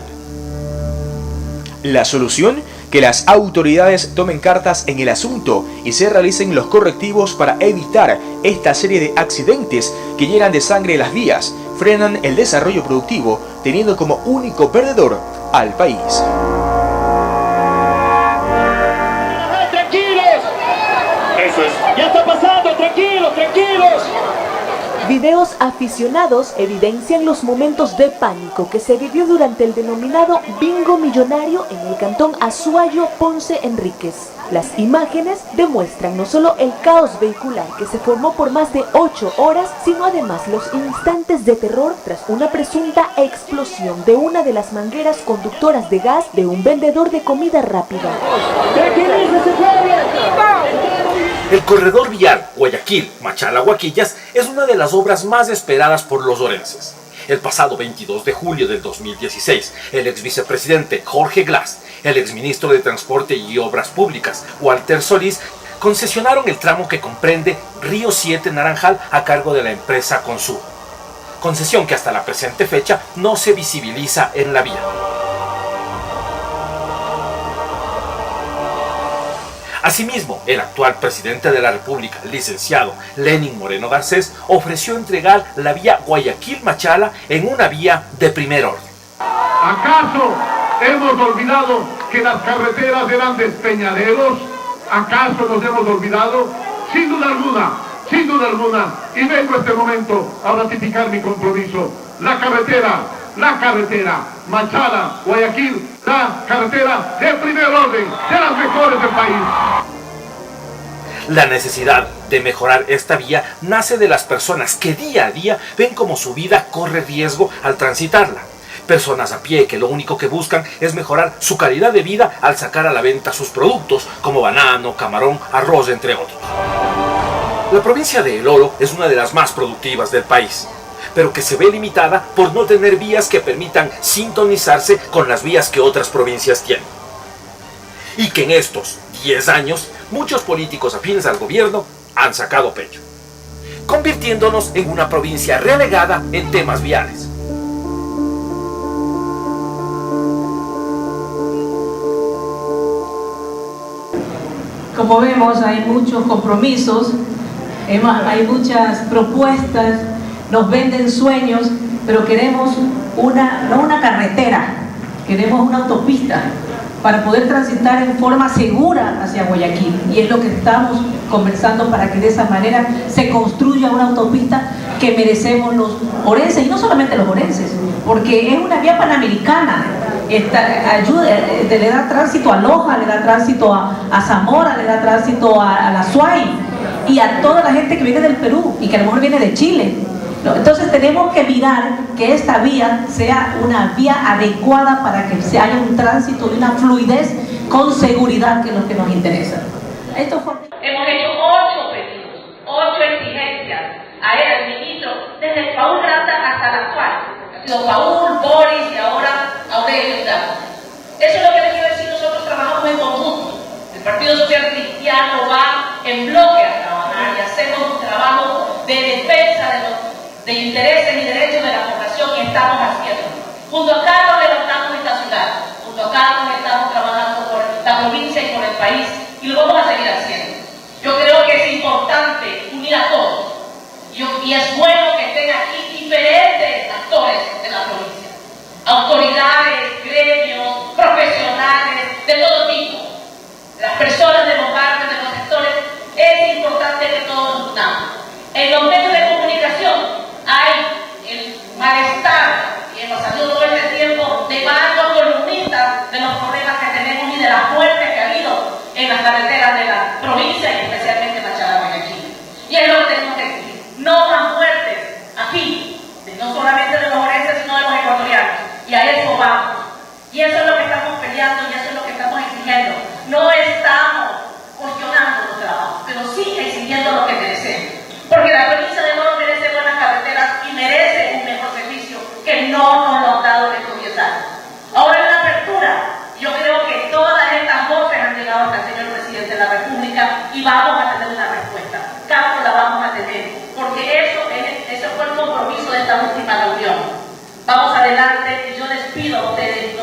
La solución: que las autoridades tomen cartas en el asunto y se realicen los correctivos para evitar esta serie de accidentes que llenan de sangre las vías, frenan el desarrollo productivo, teniendo como único perdedor al país. ¡Tranquilos! Eso es. ¡Ya está pasando! ¡Tranquilos, tranquilos! Videos aficionados evidencian los momentos de pánico que se vivió durante el denominado bingo millonario en el cantón Azuayo Ponce Enríquez. Las imágenes demuestran no solo el caos vehicular que se formó por más de 8 horas, sino además los instantes de terror tras una presunta explosión de una de las mangueras conductoras de gas de un vendedor de comida rápida. El corredor vial Guayaquil-Machala-Huaquillas es una de las obras más esperadas por los orenses. El pasado 22 de julio del 2016, el ex vicepresidente Jorge Glass, el exministro de Transporte y Obras Públicas Walter Solís concesionaron el tramo que comprende Río 7 Naranjal a cargo de la empresa Consur. Concesión que hasta la presente fecha no se visibiliza en la vía. Asimismo, el actual presidente de la República, licenciado Lenín Moreno Garcés, ofreció entregar la vía Guayaquil-Machala en una vía de primer orden. ¿Acaso hemos olvidado que las carreteras eran despeñaderos? ¿Acaso nos hemos olvidado? Sin duda alguna, y vengo a este momento a ratificar mi compromiso. La carretera, Machala, Guayaquil, la carretera de primer orden, de las mejores del país. La necesidad de mejorar esta vía nace de las personas que día a día ven cómo su vida corre riesgo al transitarla. Personas a pie que lo único que buscan es mejorar su calidad de vida al sacar a la venta sus productos como banano, camarón, arroz, entre otros. La provincia de El Oro es una de las más productivas del país, pero que se ve limitada por no tener vías que permitan sintonizarse con las vías que otras provincias tienen. Y que en estos 10 años, muchos políticos afines al gobierno han sacado pecho, convirtiéndonos en una provincia relegada en temas viales. Como vemos, hay muchos compromisos, hay muchas propuestas, nos venden sueños, pero queremos no una carretera, queremos una autopista para poder transitar en forma segura hacia Guayaquil. Y es lo que estamos conversando para que de esa manera se construya una autopista que merecemos los orenses, y no solamente los orenses, porque es una vía panamericana. Le da tránsito a Loja, le da tránsito a Zamora, le da tránsito a la Suay y a toda la gente que viene del Perú y que a lo mejor viene de Chile. Entonces tenemos que mirar que esta vía sea una vía adecuada para que se haya un tránsito y una fluidez con seguridad, que es lo que nos interesa. Hemos hecho 8 pedidos, 8 exigencias a él, al ministro, desde Paul Granda hasta la actual. Ha sido Paul, Boris y ahora Aurelio Hurtado. Eso es lo que les quiero decir, nosotros trabajamos en conjunto. El Partido Social Cristiano va en bloque a trabajar y hacemos un trabajo de defensa de intereses y derechos de la población, y estamos haciendo. Junto a Carlos levantamos esta ciudad, junto a Carlos estamos trabajando por la provincia y por el país, y lo vamos a seguir haciendo. Yo creo que es importante unir a todos, y es bueno que estén aquí diferentes actores de la provincia, autoridades, gremios, profesionales, de todo tipo, las personas de los barrios, de los sectores. Es importante que todos nos unamos. En los medios de comunicación hay el malestar, y hemos salido todo este tiempo de varios columnistas de los problemas que tenemos y de las muertes que ha habido en las carreteras de la provincia y especialmente en Machala, Guayaquil. Y es lo que tenemos que decir: no más muertes aquí, no solamente de los orenses, sino de los ecuatorianos. Y a eso vamos. Y eso es lo que estamos peleando, y eso es lo que estamos exigiendo. No estamos cuestionando los trabajos, pero sí exigiendo lo que merecemos. Porque la provincia de Oro merece buenas carreteras y merece un mejor servicio que no nos lo han dado en estos 10 años. Ahora hay una apertura. Yo creo que todas estas voces han llegado hasta el señor presidente de la República y vamos a tener una respuesta. Campo la vamos a tener, porque ese fue el compromiso de esta última reunión. Vamos adelante, y yo les pido a ustedes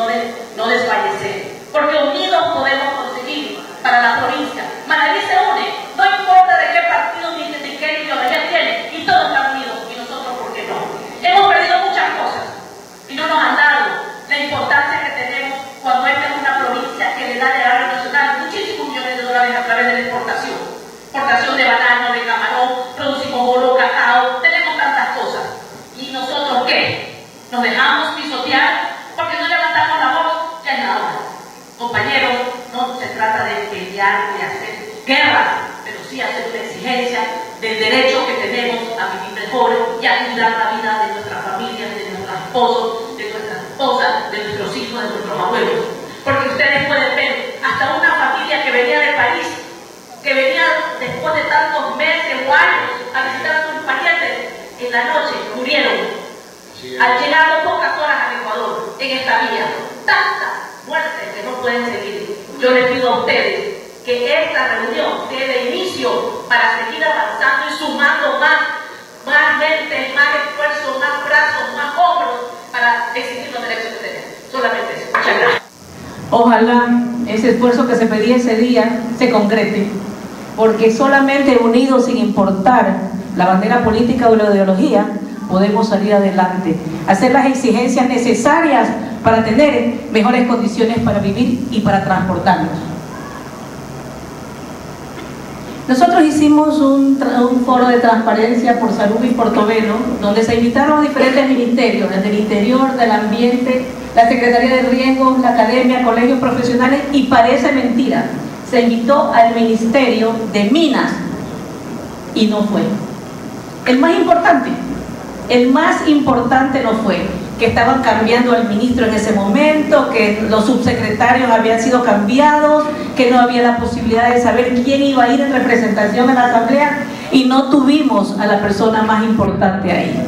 no desfallecer, porque unidos podemos conseguir para la provincia. Manaví se une, no importa de qué partido ni de qué ideología tiene, y todos están unidos, y nosotros, ¿por qué no? Hemos perdido muchas cosas y no nos han dado la importancia que tenemos cuando esta es una provincia que le da al erario nacional muchísimos millones de dólares a través de la exportación de banano, de camarón, producimos oro, cacao, tenemos tantas cosas. ¿Y nosotros qué? ¿Nos dejamos pisotear porque no levantamos la voz? Ya es la hora. Compañeros, no se trata de pelear, de hacer guerra, pero sí hacer una exigencia del derecho que tenemos a vivir mejor y a cuidar la vida de nuestras familias, de nuestros esposos, de nuestras esposas, de nuestros hijos, de nuestros abuelos. Porque ustedes pueden ver hasta una familia que venía del país, que venía después de tantos meses o años a visitar a sus parientes, en la noche murieron. Al llegar pocas horas al Ecuador, en esta vía, tantas muertes que no pueden seguir. Yo les pido a ustedes que esta reunión dé inicio para seguir avanzando y sumando más mentes, más esfuerzos, más brazos, más hombros para exigir los derechos que tenemos. Solamente eso. Muchas gracias. Ojalá ese esfuerzo que se pedía ese día se concrete, porque solamente unidos, sin importar la bandera política o la ideología, podemos salir adelante, hacer las exigencias necesarias para tener mejores condiciones para vivir y para transportarnos. Nosotros hicimos un foro de transparencia por salud y Portobelo, donde se invitaron a diferentes ministerios, desde el interior, del ambiente, la Secretaría de Riesgos, la academia, colegios profesionales, y parece mentira, se invitó al Ministerio de Minas y no fue. El más importante no fue, que estaban cambiando al ministro en ese momento, que los subsecretarios habían sido cambiados, que no había la posibilidad de saber quién iba a ir en representación en la asamblea, y no tuvimos a la persona más importante ahí.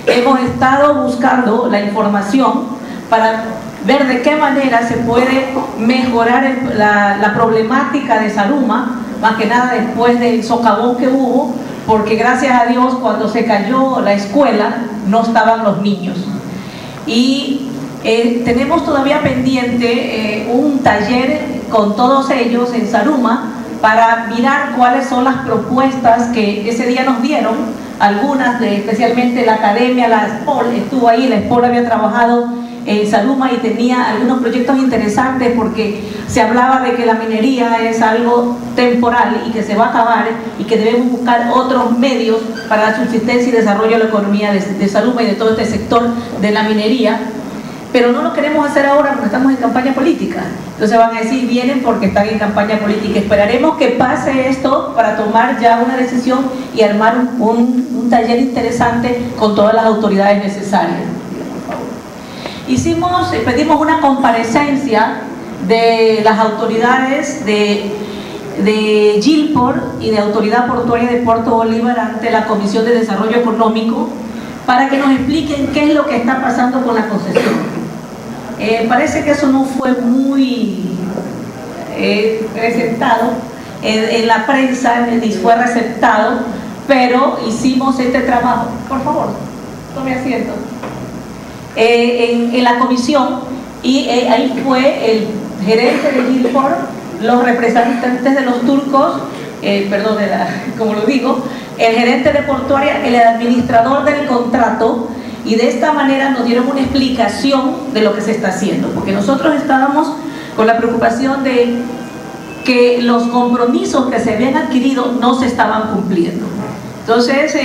Hemos estado buscando la información para ver de qué manera se puede mejorar la problemática de Zaruma, más que nada después del socavón que hubo, porque gracias a Dios cuando se cayó la escuela no estaban los niños. Y tenemos todavía pendiente un taller con todos ellos en Zaruma para mirar cuáles son las propuestas que ese día nos dieron, algunas, especialmente la academia, la SPOL estuvo ahí, la SPOL había trabajado en Zaruma y tenía algunos proyectos interesantes porque se hablaba de que la minería es algo temporal y que se va a acabar y que debemos buscar otros medios para la subsistencia y desarrollo de la economía de Zaruma y de todo este sector de la minería, pero no lo queremos hacer ahora porque estamos en campaña política. Entonces van a decir, vienen porque están en campaña política. Esperaremos que pase esto para tomar ya una decisión y armar un taller interesante con todas las autoridades necesarias. Pedimos una comparecencia de las autoridades de GILPOR y de Autoridad Portuaria de Puerto Bolívar ante la Comisión de Desarrollo Económico para que nos expliquen qué es lo que está pasando con la concesión. Parece que eso no fue muy presentado en la prensa, ni fue receptado, pero hicimos este trabajo. Por favor, tome asiento. En la comisión, y ahí fue el gerente de GILPOR, los representantes de los turcos, como lo digo, el gerente de Portuaria, el administrador del contrato, y de esta manera nos dieron una explicación de lo que se está haciendo, porque nosotros estábamos con la preocupación de que los compromisos que se habían adquirido no se estaban cumpliendo. Entonces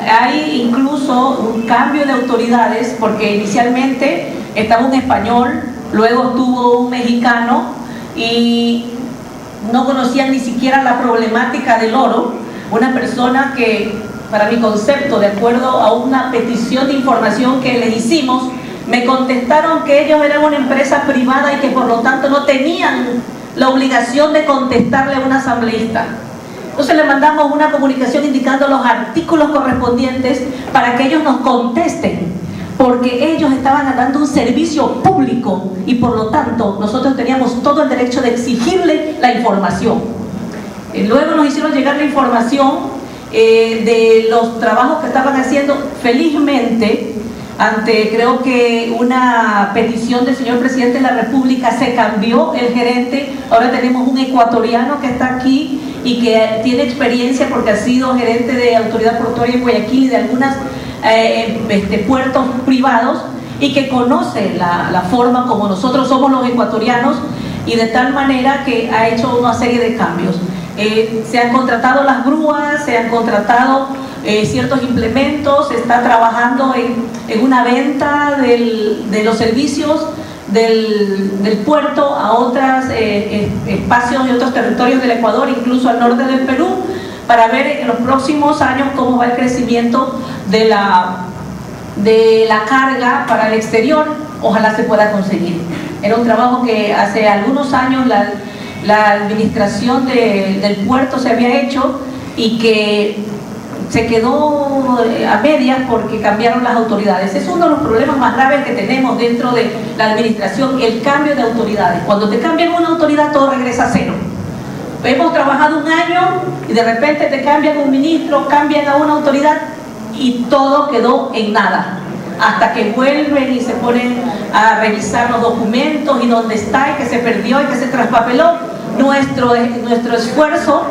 hay incluso un cambio de autoridades, porque inicialmente estaba un español, luego estuvo un mexicano y no conocían ni siquiera la problemática del oro, una persona que, para mi concepto, de acuerdo a una petición de información que les hicimos, me contestaron que ellos eran una empresa privada y que por lo tanto no tenían la obligación de contestarle a un asambleísta. Entonces le mandamos una comunicación indicando los artículos correspondientes para que ellos nos contesten, porque ellos estaban dando un servicio público y por lo tanto nosotros teníamos todo el derecho de exigirle la información. Luego nos hicieron llegar la información de los trabajos que estaban haciendo. Felizmente, ante creo que una petición del señor presidente de la República, se cambió el gerente. Ahora tenemos un ecuatoriano que está aquí y que tiene experiencia porque ha sido gerente de Autoridad Portuaria en Guayaquil y de algunos puertos privados, y que conoce la forma como nosotros somos los ecuatorianos, y de tal manera que ha hecho una serie de cambios. Se han contratado las grúas, se han contratado ciertos implementos, se está trabajando en una venta de los servicios del puerto a otros espacios y otros territorios del Ecuador, incluso al norte del Perú, para ver en los próximos años cómo va el crecimiento de la carga para el exterior. Ojalá se pueda conseguir. Era un trabajo que hace algunos años la administración del puerto se había hecho y que se quedó a medias porque cambiaron las autoridades. Es uno de los problemas más graves que tenemos dentro de la administración, el cambio de autoridades. Cuando te cambian una autoridad, todo regresa a cero. Hemos trabajado un año y de repente te cambian un ministro, cambian a una autoridad y todo quedó en nada. hasta que vuelven y se ponen a revisar los documentos y dónde está y que se perdió y que se traspapeló. Nuestro esfuerzo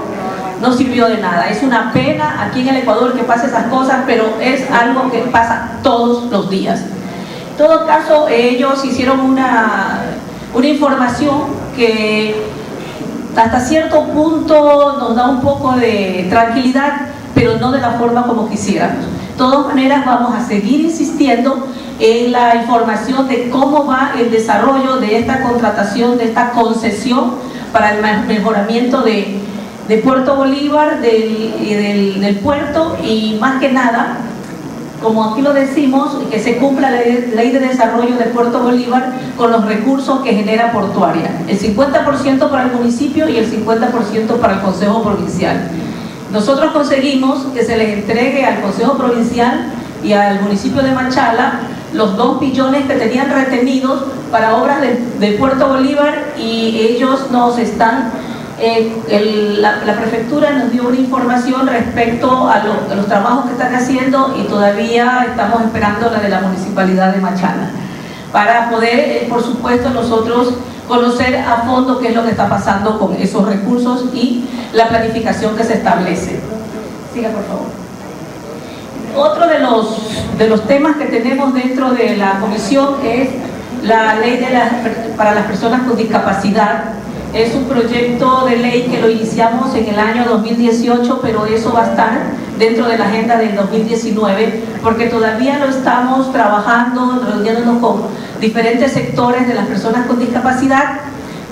no sirvió de nada. Es una pena aquí en el Ecuador que pase esas cosas, pero es algo que pasa todos los días. En todo caso, ellos hicieron una información que hasta cierto punto nos da un poco de tranquilidad, pero no de la forma como quisiéramos. De todas maneras, vamos a seguir insistiendo en la información de cómo va el desarrollo de esta contratación, de esta concesión para el mejoramiento de Puerto Bolívar, del puerto, y más que nada, como aquí lo decimos, que se cumpla la ley de desarrollo de Puerto Bolívar con los recursos que genera Portuaria. El 50% para el municipio y el 50% para el Consejo Provincial. Nosotros conseguimos que se les entregue al Consejo Provincial y al municipio de Machala los 2 billones que tenían retenidos para obras de Puerto Bolívar, y ellos nos están, la prefectura nos dio una información respecto a los trabajos que están haciendo, y todavía estamos esperando la de la municipalidad de Machala para poder, por supuesto, nosotros conocer a fondo qué es lo que está pasando con esos recursos y la planificación que se establece. Siga, por favor. Otro de los temas que tenemos dentro de la comisión es la ley para las personas con discapacidad. Es un proyecto de ley que lo iniciamos en el año 2018, pero eso va a estar dentro de la agenda del 2019, porque todavía lo estamos trabajando, reuniéndonos con diferentes sectores de las personas con discapacidad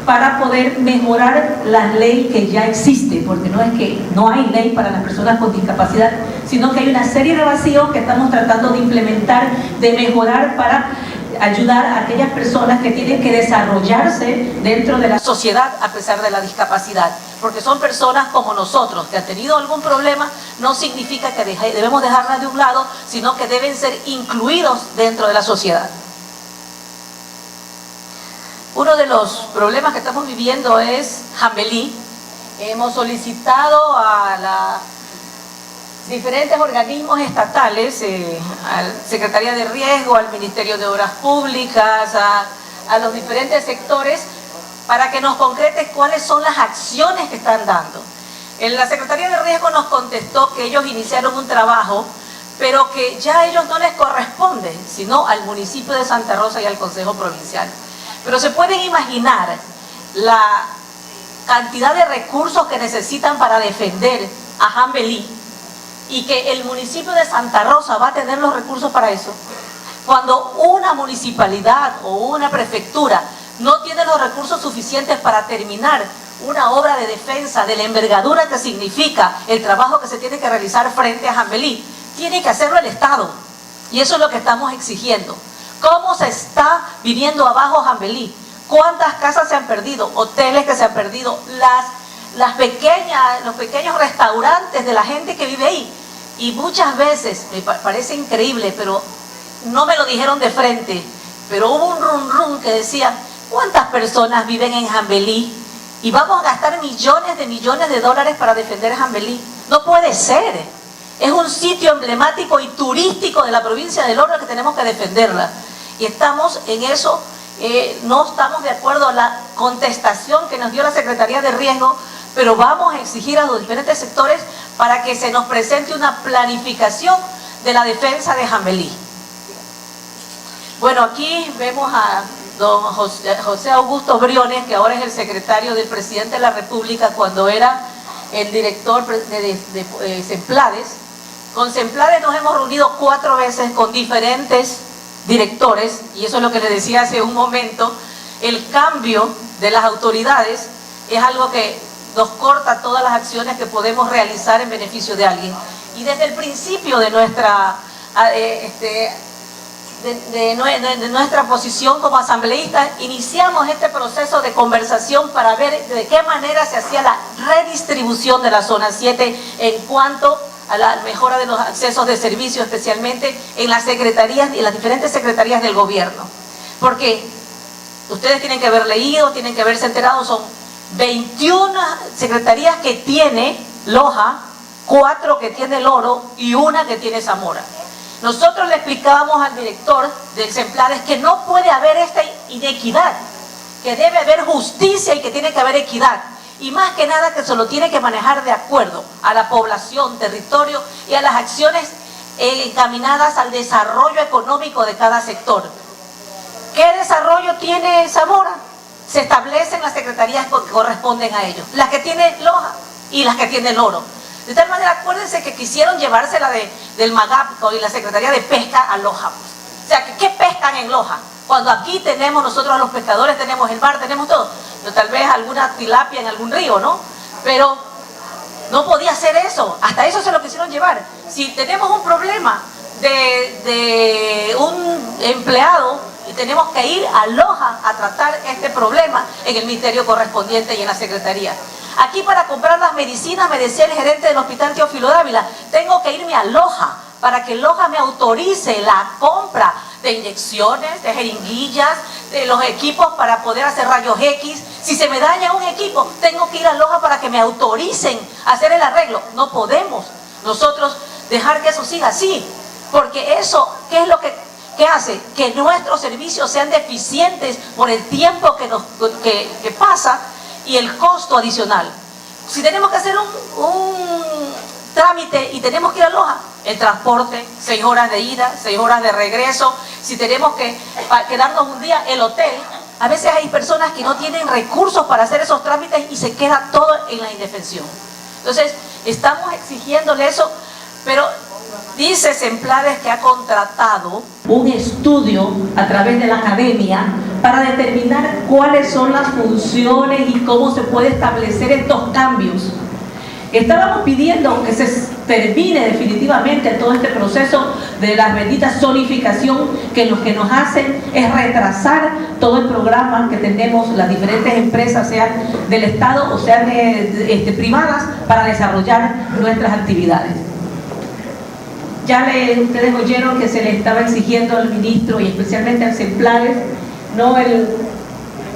para poder mejorar la ley que ya existe, porque no es que no hay ley para las personas con discapacidad, sino que hay una serie de vacíos que estamos tratando de implementar, de mejorar para ayudar a aquellas personas que tienen que desarrollarse dentro de la sociedad a pesar de la discapacidad, porque son personas como nosotros que han tenido algún problema. No significa que debemos dejarlas de un lado, sino que deben ser incluidos dentro de la sociedad. Uno de los problemas que estamos viviendo es Jambelí. Hemos solicitado a los diferentes organismos estatales, a la Secretaría de Riesgo, al Ministerio de Obras Públicas, a los diferentes sectores, para que nos concreten cuáles son las acciones que están dando. En la Secretaría de Riesgo nos contestó que ellos iniciaron un trabajo, pero que ya a ellos no les corresponde, sino al municipio de Santa Rosa y al Consejo Provincial. Pero se pueden imaginar la cantidad de recursos que necesitan para defender a Jambelí, y que el municipio de Santa Rosa va a tener los recursos para eso. Cuando una municipalidad o una prefectura no tiene los recursos suficientes para terminar una obra de defensa de la envergadura que significa el trabajo que se tiene que realizar frente a Jambelí, tiene que hacerlo el Estado. Y eso es lo que estamos exigiendo. ¿Cómo se está viviendo abajo Jambelí? ¿Cuántas casas se han perdido? Hoteles que se han perdido, los pequeños restaurantes de la gente que vive ahí. Y muchas veces, me parece increíble, pero no me lo dijeron de frente, pero hubo un rum que decía: ¿cuántas personas viven en Jambelí? Y vamos a gastar millones de dólares para defender Jambelí. No puede ser. Es un sitio emblemático y turístico de la provincia del Oro que tenemos que defenderla. Y estamos en eso. No estamos de acuerdo a la contestación que nos dio la Secretaría de Riesgo, pero vamos a exigir a los diferentes sectores para que se nos presente una planificación de la defensa de Jambelí. Bueno, aquí vemos a don José Augusto Briones, que ahora es el secretario del presidente de la República, cuando era el director de Semplades. Con Semplades nos hemos reunido 4 veces con diferentes directores, y eso es lo que les decía hace un momento. El cambio de las autoridades es algo que nos corta todas las acciones que podemos realizar en beneficio de alguien. Y desde el principio de nuestra nuestra posición como asambleístas, iniciamos este proceso de conversación para ver de qué manera se hacía la redistribución de la zona 7 en cuanto a la mejora de los accesos de servicio, especialmente en las secretarías y las diferentes secretarías del gobierno. Porque ustedes tienen que haber leído, tienen que haberse enterado, son 21 secretarías que tiene Loja, 4 que tiene El Oro y 1 que tiene Zamora. Nosotros le explicábamos al director de Exemplares que no puede haber esta inequidad, que debe haber justicia y que tiene que haber equidad. Y más que nada que se lo tiene que manejar de acuerdo a la población, territorio y a las acciones encaminadas al desarrollo económico de cada sector. ¿Qué desarrollo tiene Zamora? Se establecen las secretarías que corresponden a ellos, las que tiene Loja y las que tiene Loro. De tal manera, acuérdense que quisieron llevársela del Magapico y la Secretaría de Pesca a Loja. O sea, ¿qué pescan en Loja? Cuando aquí tenemos, nosotros los pescadores tenemos el mar, tenemos todo. Pero tal vez alguna tilapia en algún río, ¿no? Pero no podía hacer eso. Hasta eso se lo quisieron llevar. Si tenemos un problema de un empleado, tenemos que ir a Loja a tratar este problema en el ministerio correspondiente y en la secretaría. Aquí para comprar las medicinas, me decía el gerente del hospital Teófilo Dávila, tengo que irme a Loja para que Loja me autorice la compra de inyecciones, de jeringuillas, de los equipos para poder hacer rayos X. Si se me daña un equipo, tengo que ir a Loja para que me autoricen a hacer el arreglo. No podemos nosotros dejar que eso siga así, porque eso, ¿qué es lo que hace? Que nuestros servicios sean deficientes por el tiempo que pasa y el costo adicional. Si tenemos que hacer un trámite y tenemos que ir a Loja, el transporte, 6 horas de ida, 6 horas de regreso. Si tenemos que quedarnos un día, el hotel. A veces hay personas que no tienen recursos para hacer esos trámites y se queda todo en la indefensión. Entonces, estamos exigiéndole eso, pero dice Exemplares que ha contratado un estudio a través de la academia para determinar cuáles son las funciones y cómo se puede establecer estos cambios. Estábamos pidiendo que se termine definitivamente todo este proceso de la bendita zonificación, que lo que nos hace es retrasar todo el programa que tenemos las diferentes empresas, sean del Estado o sean privadas, para desarrollar nuestras actividades. Ya ustedes oyeron que se le estaba exigiendo al ministro y especialmente a Exemplares, ¿no?, el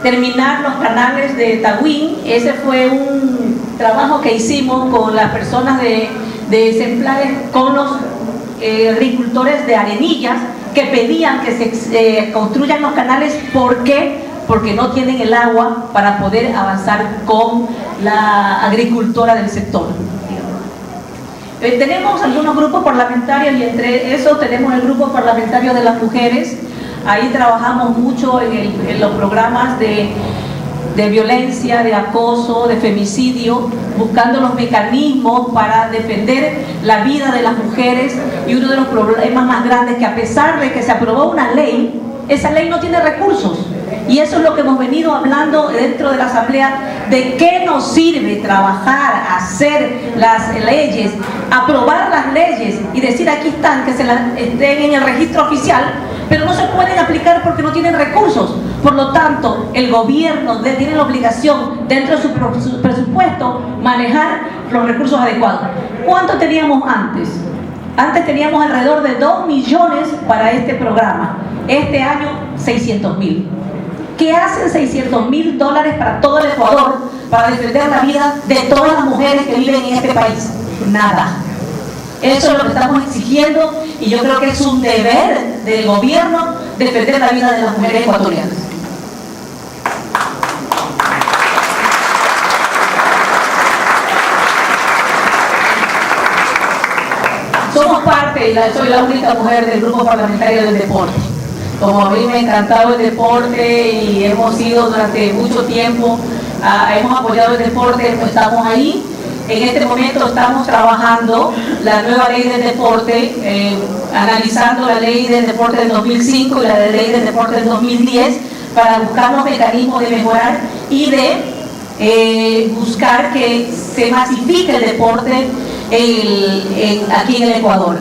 terminar los canales de Tahuín. Ese fue un trabajo que hicimos con las personas de Exemplares, con los agricultores de Arenillas, que pedían que se construyan los canales. ¿Por qué? Porque no tienen el agua para poder avanzar con la agricultura del sector. Tenemos algunos grupos parlamentarios y entre esos tenemos el grupo parlamentario de las mujeres. Ahí trabajamos mucho en los programas de violencia, de acoso, de femicidio, buscando los mecanismos para defender la vida de las mujeres. Y uno de los problemas más grandes es que, a pesar de que se aprobó una ley, esa ley no tiene recursos. Y eso es lo que hemos venido hablando dentro de la Asamblea, de qué nos sirve trabajar, hacer las leyes, aprobar las leyes y decir aquí están, que estén en el registro oficial, pero no se pueden aplicar porque no tienen recursos. Por lo tanto, el gobierno tiene la obligación, dentro de su presupuesto, manejar los recursos adecuados. ¿Cuánto teníamos antes? Antes teníamos alrededor de 2 millones para este programa. Este año, 600.000. ¿Qué hacen $600.000 para todo el Ecuador, para defender la vida de todas las mujeres que viven en este país? Nada. Eso es lo que estamos exigiendo y yo creo que es un deber del gobierno defender la vida de las mujeres ecuatorianas. Somos parte, soy la única mujer del grupo parlamentario del deporte. Como a mí me ha encantado el deporte y hemos ido durante mucho tiempo, hemos apoyado el deporte, pues estamos ahí. En este momento estamos trabajando la nueva ley del deporte, analizando la ley del deporte del 2005 y la ley del deporte del 2010 para buscar los mecanismos de mejorar y de buscar que se masifique el deporte aquí en el Ecuador.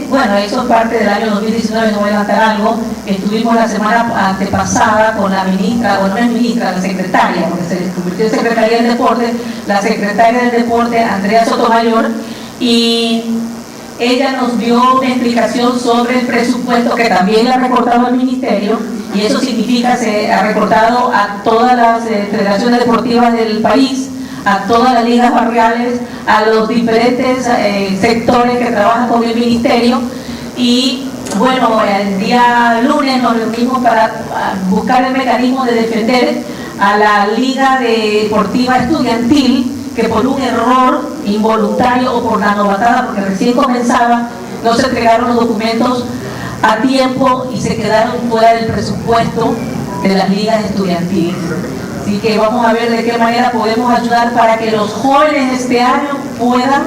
Bueno, eso es parte del año 2019, no voy a adelantar algo. Estuvimos la semana antepasada con la ministra, bueno, no es ministra, la secretaria, porque se convirtió en secretaria del deporte, la secretaria del deporte, Andrea Sotomayor, y ella nos dio una explicación sobre el presupuesto que también le ha recortado al ministerio, y eso significa que se ha recortado a todas las federaciones deportivas del país, a todas las ligas barriales, a los diferentes sectores que trabajan con el ministerio, Y bueno, el día lunes nos reunimos para buscar el mecanismo de defender a la Liga Deportiva Estudiantil, que por un error involuntario o por la novatada, porque recién comenzaba, no se entregaron los documentos a tiempo y se quedaron fuera del presupuesto de las ligas estudiantiles. Así que vamos a ver de qué manera podemos ayudar para que los jóvenes este año puedan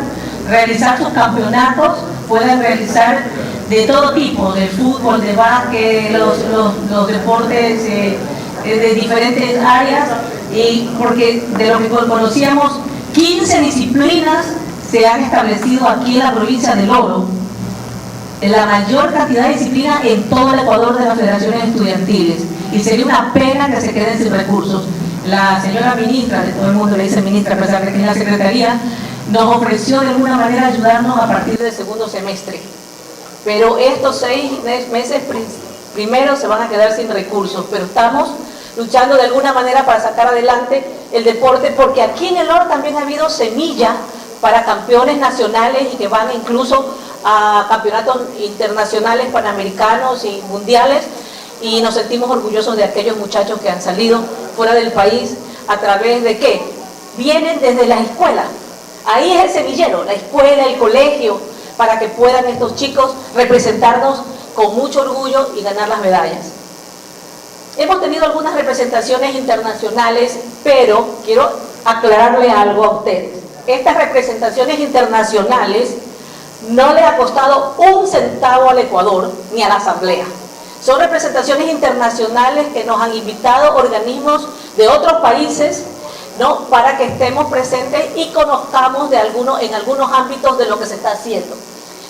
realizar sus campeonatos, puedan realizar de todo tipo, de fútbol, de básquet, los deportes de diferentes áreas, y porque de lo que conocíamos, 15 disciplinas se han establecido aquí en la provincia del Oro, la mayor cantidad de disciplinas en todo el Ecuador de las federaciones estudiantiles, y sería una pena que se queden sin recursos. La señora ministra, de todo el mundo le dice ministra a pesar de que es la secretaría, nos ofreció de alguna manera ayudarnos a partir del segundo semestre, pero estos 6 meses primero se van a quedar sin recursos, pero estamos luchando de alguna manera para sacar adelante el deporte, porque aquí en el Oro también ha habido semilla para campeones nacionales y que van incluso a campeonatos internacionales, panamericanos y mundiales, y nos sentimos orgullosos de aquellos muchachos que han salido fuera del país a través de ¿qué? Vienen desde las escuelas. Ahí es el semillero, la escuela, el colegio, para que puedan estos chicos representarnos con mucho orgullo y ganar las medallas. Hemos tenido algunas representaciones internacionales, pero quiero aclararle algo a ustedes. Estas representaciones internacionales no le ha costado un centavo al Ecuador ni a la Asamblea. Son representaciones internacionales que nos han invitado organismos de otros países, ¿no?, para que estemos presentes y conozcamos en algunos ámbitos de lo que se está haciendo.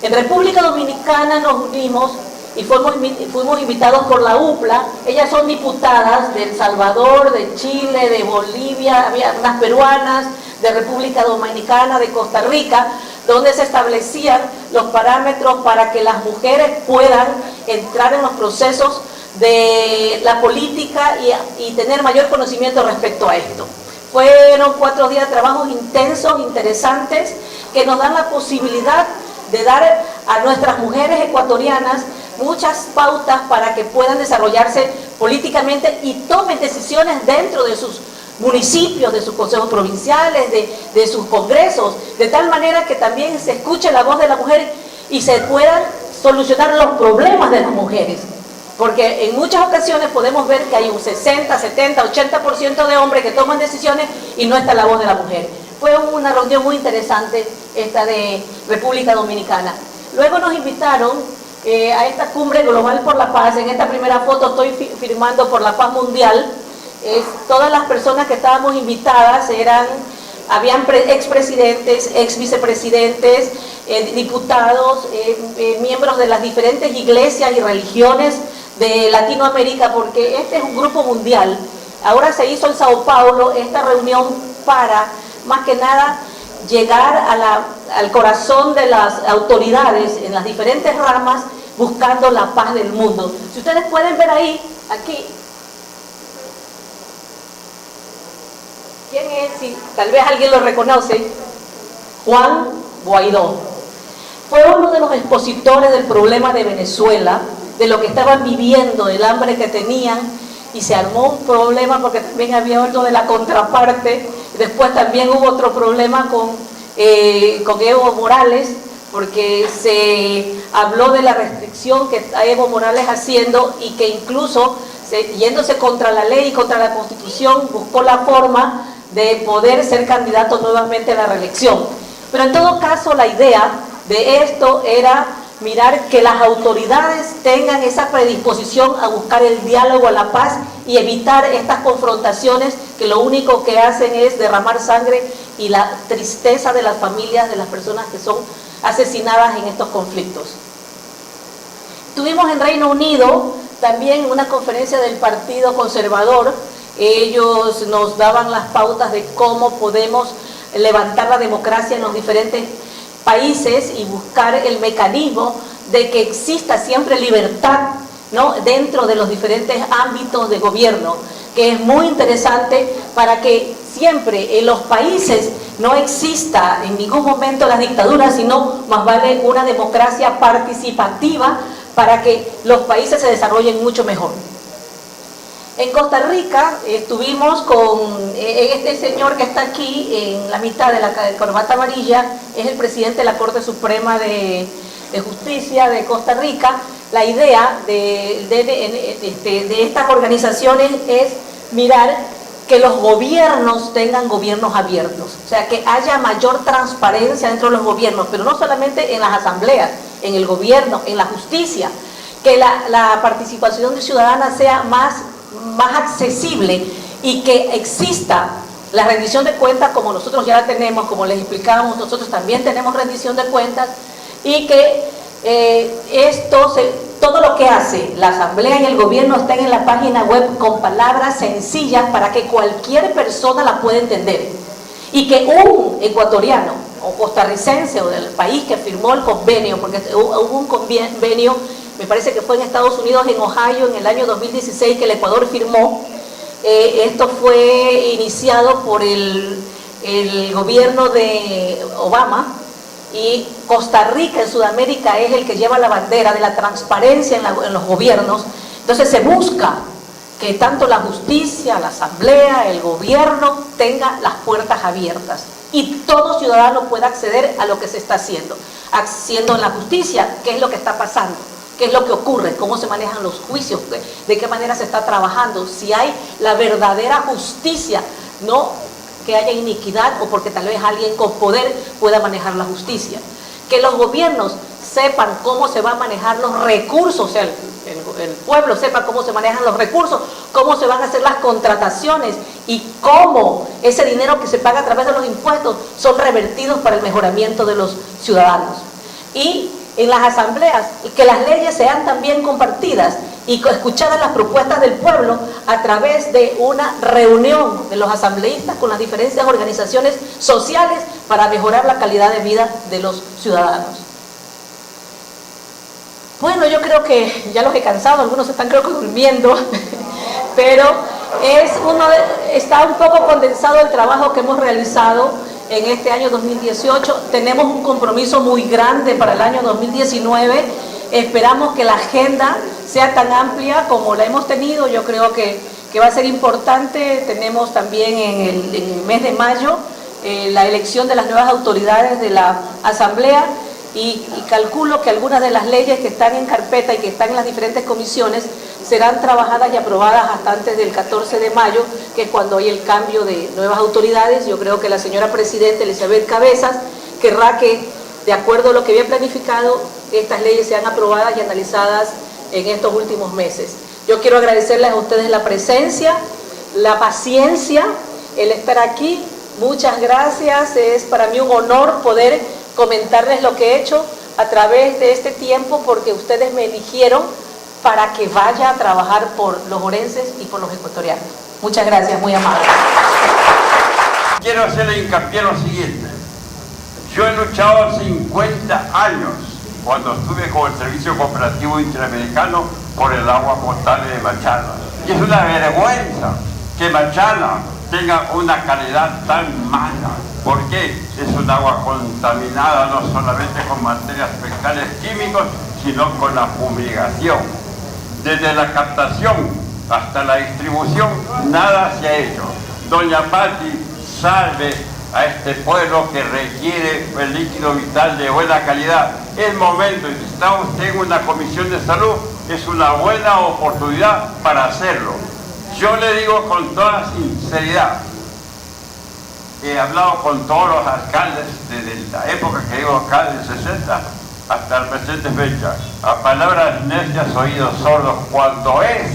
En República Dominicana nos unimos y fuimos invitados por la UPLA. Ellas son diputadas de El Salvador, de Chile, de Bolivia, había unas peruanas, de República Dominicana, de Costa Rica, donde se establecían los parámetros para que las mujeres puedan entrar en los procesos de la política y tener mayor conocimiento respecto a esto. Fueron 4 días de trabajos intensos, interesantes, que nos dan la posibilidad de dar a nuestras mujeres ecuatorianas muchas pautas para que puedan desarrollarse políticamente y tomen decisiones dentro de sus municipios, de sus consejos provinciales, de sus congresos, de tal manera que también se escuche la voz de la mujer y se puedan solucionar los problemas de las mujeres. Porque en muchas ocasiones podemos ver que hay un 60, 70, 80% de hombres que toman decisiones y no está la voz de la mujer. Fue una reunión muy interesante esta de República Dominicana. Luego nos invitaron a esta cumbre global por la paz. En esta primera foto estoy firmando por la paz mundial. Todas las personas que estábamos invitadas habían expresidentes, exvicepresidentes, diputados, miembros de las diferentes iglesias y religiones de Latinoamérica, porque este es un grupo mundial. Ahora se hizo en Sao Paulo esta reunión para, más que nada, llegar al corazón de las autoridades en las diferentes ramas, buscando la paz del mundo. Si ustedes pueden ver ahí, aquí, ¿quién es? Si tal vez alguien lo reconoce, Juan Guaidó. Fue uno de los expositores del problema de Venezuela, de lo que estaban viviendo, del hambre que tenían, y se armó un problema porque también había otro de la contraparte. Después también hubo otro problema con Evo Morales, porque se habló de la restricción que está Evo Morales haciendo y que incluso, yéndose contra la ley y contra la Constitución, buscó la forma de poder ser candidato nuevamente a la reelección. Pero en todo caso, la idea de esto era mirar que las autoridades tengan esa predisposición a buscar el diálogo, a la paz y evitar estas confrontaciones que lo único que hacen es derramar sangre y la tristeza de las familias de las personas que son asesinadas en estos conflictos. Tuvimos en Reino Unido también una conferencia del Partido Conservador. Ellos nos daban las pautas de cómo podemos levantar la democracia en los diferentes países y buscar el mecanismo de que exista siempre libertad, ¿no?, dentro de los diferentes ámbitos de gobierno, que es muy interesante para que siempre en los países no exista en ningún momento las dictaduras, sino más vale una democracia participativa para que los países se desarrollen mucho mejor. En Costa Rica estuvimos con este señor que está aquí en la mitad de la corbata amarilla, es el presidente de la Corte Suprema de Justicia de Costa Rica. La idea de estas organizaciones es mirar que los gobiernos tengan gobiernos abiertos, o sea, que haya mayor transparencia dentro de los gobiernos, pero no solamente en las asambleas, en el gobierno, en la justicia, que la participación ciudadana sea más accesible y que exista la rendición de cuentas como nosotros ya la tenemos, como les explicábamos, nosotros también tenemos rendición de cuentas, y que todo lo que hace la asamblea y el gobierno está en la página web con palabras sencillas para que cualquier persona la pueda entender, y que un ecuatoriano o costarricense o del país que firmó el convenio, porque hubo un convenio, me parece que fue en Estados Unidos, en Ohio, en el año 2016, que el Ecuador firmó. Esto fue iniciado por el gobierno de Obama, y Costa Rica en Sudamérica es el que lleva la bandera de la transparencia en los gobiernos. Entonces se busca que tanto la justicia, la asamblea, el gobierno tenga las puertas abiertas y todo ciudadano pueda acceder a lo que se está haciendo en la justicia, qué es lo que está pasando, qué es lo que ocurre, cómo se manejan los juicios, de qué manera se está trabajando, si hay la verdadera justicia, no que haya iniquidad o porque tal vez alguien con poder pueda manejar la justicia. Que los gobiernos sepan cómo se van a manejar los recursos, o sea, el pueblo sepa cómo se manejan los recursos, cómo se van a hacer las contrataciones y cómo ese dinero que se paga a través de los impuestos son revertidos para el mejoramiento de los ciudadanos. Y en las asambleas, que las leyes sean también compartidas y escuchadas las propuestas del pueblo a través de una reunión de los asambleístas con las diferentes organizaciones sociales para mejorar la calidad de vida de los ciudadanos. Bueno, yo creo que ya los he cansado, algunos están creo que durmiendo, pero está un poco condensado el trabajo que hemos realizado en este año 2018. Tenemos un compromiso muy grande para el año 2019. Esperamos que la agenda sea tan amplia como la hemos tenido. Yo creo que va a ser importante. Tenemos también en el mes de mayo la elección de las nuevas autoridades de la Asamblea, y calculo que algunas de las leyes que están en carpeta y que están en las diferentes comisiones serán trabajadas y aprobadas hasta antes del 14 de mayo, que es cuando hay el cambio de nuevas autoridades. Yo creo que la señora Presidenta Elizabeth Cabezas querrá que, de acuerdo a lo que había planificado, estas leyes sean aprobadas y analizadas en estos últimos meses. Yo quiero agradecerles a ustedes la presencia, la paciencia, el estar aquí. Muchas gracias. Es para mí un honor poder comentarles lo que he hecho a través de este tiempo, porque ustedes me eligieron para que vaya a trabajar por los orenses y por los ecuatorianos. Muchas gracias, muy amables. Quiero hacerle hincapié en lo siguiente. Yo he luchado 50 años cuando estuve con el Servicio Cooperativo Interamericano por el agua potable de Machala. Y es una vergüenza que Machala tenga una calidad tan mala. ¿Por qué? Es un agua contaminada no solamente con materias fecales químicos, sino con la fumigación. Desde la captación hasta la distribución, nada se ha hecho. Doña Patti, salve a este pueblo que requiere el líquido vital de buena calidad. Es momento, y si está usted en una comisión de salud, es una buena oportunidad para hacerlo. Yo le digo con toda sinceridad, he hablado con todos los alcaldes desde la época que digo alcalde, 60, hasta la presente fecha. A palabras necias, oídos sordos, cuando es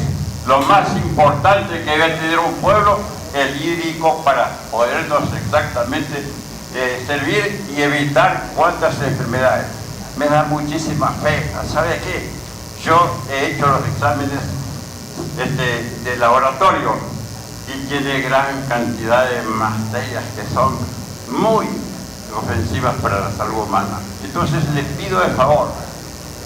lo más importante que debe tener un pueblo, el hídrico, para podernos exactamente servir y evitar cuantas enfermedades. Me da muchísima pena. ¿Sabe qué? Yo he hecho los exámenes de laboratorio y tiene gran cantidad de materias que son muy ofensivas para la salud humana. Entonces les pido de favor,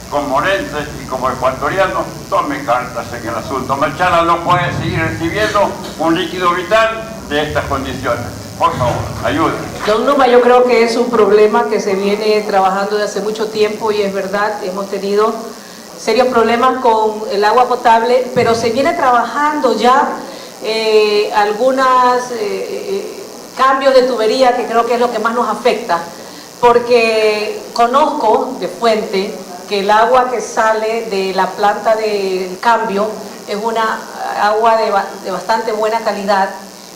como orense y como ecuatoriano, tome cartas en el asunto. Machala no puede seguir recibiendo un líquido vital de estas condiciones. Por favor, ayude. Don Numa, yo creo que es un problema que se viene trabajando desde hace mucho tiempo y es verdad, hemos tenido serios problemas con el agua potable, pero se viene trabajando ya algunos cambios de tubería, que creo que es lo que más nos afecta, porque conozco de fuente que el agua que sale de la planta del cambio es una agua de bastante buena calidad,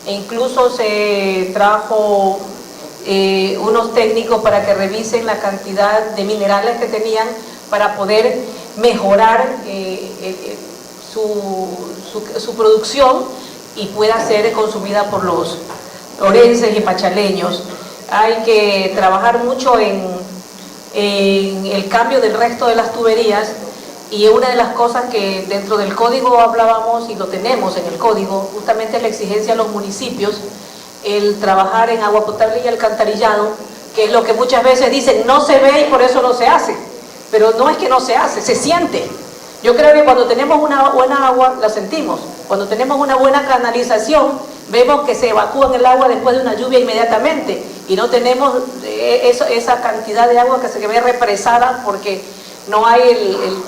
e incluso se trajo unos técnicos para que revisen la cantidad de minerales que tenían para poder mejorar su producción y pueda ser consumida por los orenses y pachaleños. Hay que trabajar mucho en el cambio del resto de las tuberías, y una de las cosas que dentro del código hablábamos, y lo tenemos en el código, justamente es la exigencia a los municipios, el trabajar en agua potable y alcantarillado, que es lo que muchas veces dicen no se ve y por eso no se hace, pero no es que no se hace, se siente. Yo creo que cuando tenemos una buena agua la sentimos, cuando tenemos una buena canalización vemos que se evacúa el agua después de una lluvia inmediatamente y no tenemos esa cantidad de agua que se ve represada porque no hay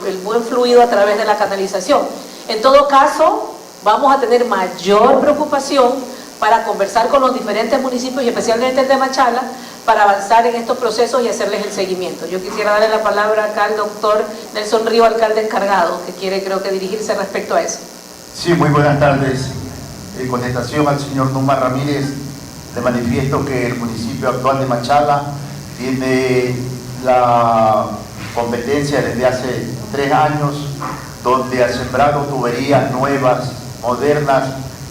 el buen fluido a través de la canalización. En todo caso, vamos a tener mayor preocupación para conversar con los diferentes municipios y especialmente el de Machala para avanzar en estos procesos y hacerles el seguimiento. Yo quisiera darle la palabra acá al doctor Nelson Río, alcalde encargado, que quiere creo que dirigirse respecto a eso. Sí, muy buenas tardes. En contestación al señor Numa Ramírez, le manifiesto que el municipio actual de Machala tiene la competencia desde hace 3 años, donde ha sembrado tuberías nuevas, modernas,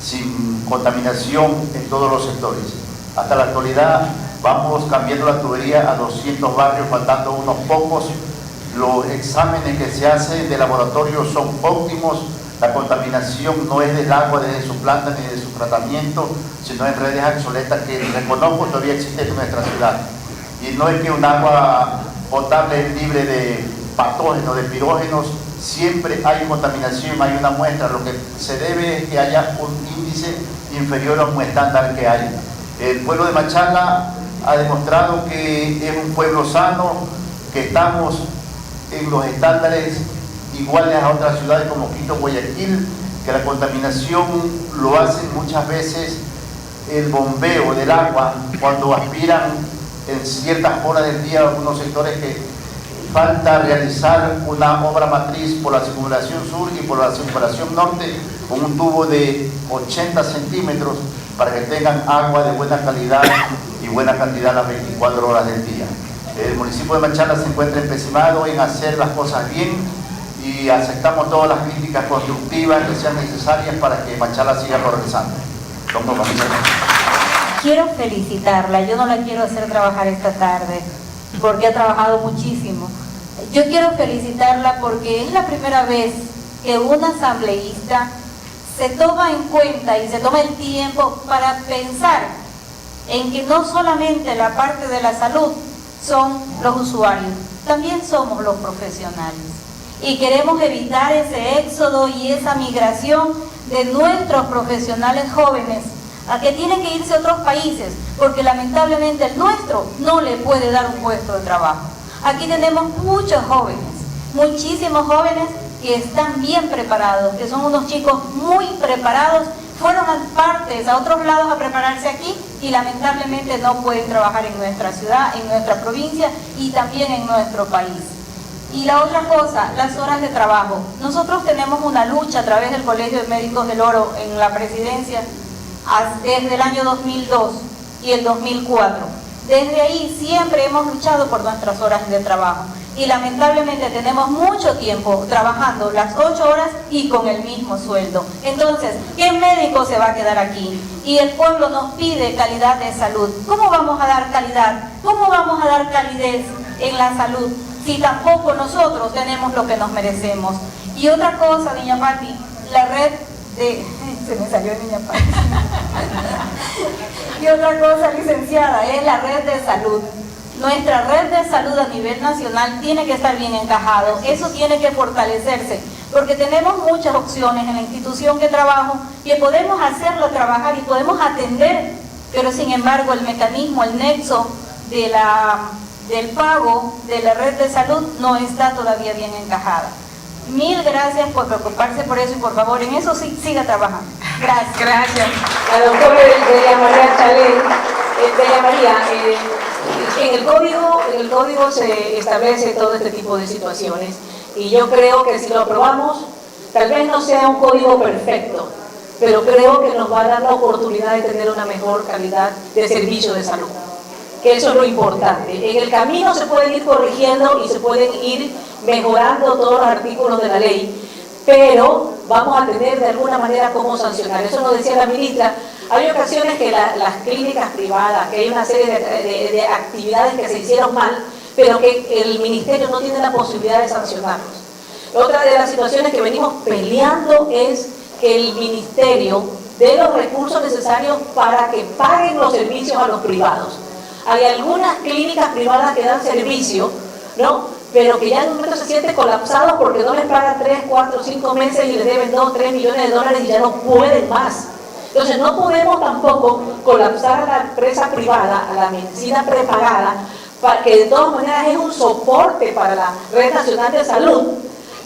sin contaminación en todos los sectores. Hasta la actualidad vamos cambiando la tubería a 200 barrios, faltando unos pocos. Los exámenes que se hacen de laboratorio son óptimos. La contaminación no es del agua desde su planta ni de su tratamiento, sino en redes obsoletas que reconozco todavía existen en nuestra ciudad. Y no es que un agua potable es libre de patógenos, de pirógenos, siempre hay contaminación, hay una muestra. Lo que se debe es que haya un índice inferior a un estándar que hay. El pueblo de Machala ha demostrado que es un pueblo sano, que estamos en los estándares iguales a otras ciudades como Quito, Guayaquil, que la contaminación lo hacen muchas veces el bombeo del agua cuando aspiran en ciertas horas del día algunos sectores que falta realizar una obra matriz por la circunvalación sur y por la circunvalación norte con un tubo de 80 centímetros para que tengan agua de buena calidad y buena cantidad las 24 horas del día. El municipio de Machala se encuentra empecinado en hacer las cosas bien y aceptamos todas las críticas constructivas que sean necesarias para que Machala siga progresando. Quiero felicitarla, yo no la quiero hacer trabajar esta tarde porque ha trabajado muchísimo. Yo quiero felicitarla porque es la primera vez que una asambleísta se toma en cuenta y se toma el tiempo para pensar en que no solamente la parte de la salud son los usuarios, también somos los profesionales. Y queremos evitar ese éxodo y esa migración de nuestros profesionales jóvenes a que tienen que irse a otros países, porque lamentablemente el nuestro no le puede dar un puesto de trabajo. Aquí tenemos muchos jóvenes, muchísimos jóvenes que están bien preparados, que son unos chicos muy preparados, fueron a partes, a otros lados a prepararse aquí y lamentablemente no pueden trabajar en nuestra ciudad, en nuestra provincia y también en nuestro país. Y la otra cosa, las horas de trabajo. Nosotros tenemos una lucha a través del Colegio de Médicos del Oro en la presidencia desde el año 2002 y el 2004. Desde ahí siempre hemos luchado por nuestras horas de trabajo y lamentablemente tenemos mucho tiempo trabajando las 8 horas y con el mismo sueldo. Entonces, ¿qué médico se va a quedar aquí? Y el pueblo nos pide calidad de salud. ¿Cómo vamos a dar calidad? ¿Cómo vamos a dar calidez en la salud si tampoco nosotros tenemos lo que nos merecemos? Y otra cosa, niña Pati, la red de... se me salió niña Pati. Y otra cosa, licenciada, es la red de salud. Nuestra red de salud a nivel nacional tiene que estar bien encajado, eso tiene que fortalecerse, porque tenemos muchas opciones en la institución que trabajo que podemos hacerlo trabajar y podemos atender, pero sin embargo el mecanismo, el nexo del pago de la red de salud no está todavía bien encajada. Mil gracias por preocuparse por eso y por favor en eso sí, siga trabajando. Gracias. Gracias. La doctora Delia María Chalén, Delia María, en el código se establece todo este tipo de situaciones y yo creo que si lo aprobamos, tal vez no sea un código perfecto, pero creo que nos va a dar la oportunidad de tener una mejor calidad de servicio de salud, que eso es lo importante. En el camino se pueden ir corrigiendo y se pueden ir mejorando todos los artículos de la ley, pero vamos a tener de alguna manera cómo sancionar. Eso nos decía la ministra. Hay ocasiones que las clínicas privadas, que hay una serie de actividades que se hicieron mal, pero que el ministerio no tiene la posibilidad de sancionarlos. Otra de las situaciones que venimos peleando es que el ministerio dé los recursos necesarios para que paguen los servicios a los privados. Hay algunas clínicas privadas que dan servicio, ¿no?, pero que ya en un momento se sienten colapsados porque no les pagan 3, 4, 5 meses y les deben 2, 3 millones de dólares y ya no pueden más. Entonces no podemos tampoco colapsar a la empresa privada, a la medicina prepagada, que de todas maneras es un soporte para la Red Nacional de Salud,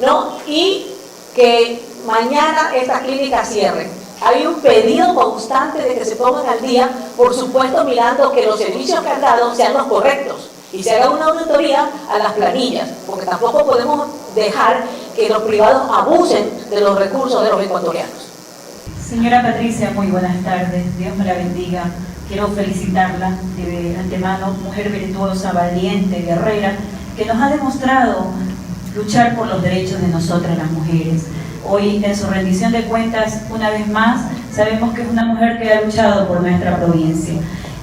¿no?, y que mañana estas clínicas cierren. Hay un pedido constante de que se pongan al día, por supuesto mirando que los servicios que han dado sean los correctos y se haga una auditoría a las planillas, porque tampoco podemos dejar que los privados abusen de los recursos de los ecuatorianos. Señora Patricia, muy buenas tardes, Dios me la bendiga. Quiero felicitarla de antemano, mujer virtuosa, valiente, guerrera, que nos ha demostrado luchar por los derechos de nosotras las mujeres. Hoy en su rendición de cuentas, una vez más, sabemos que es una mujer que ha luchado por nuestra provincia.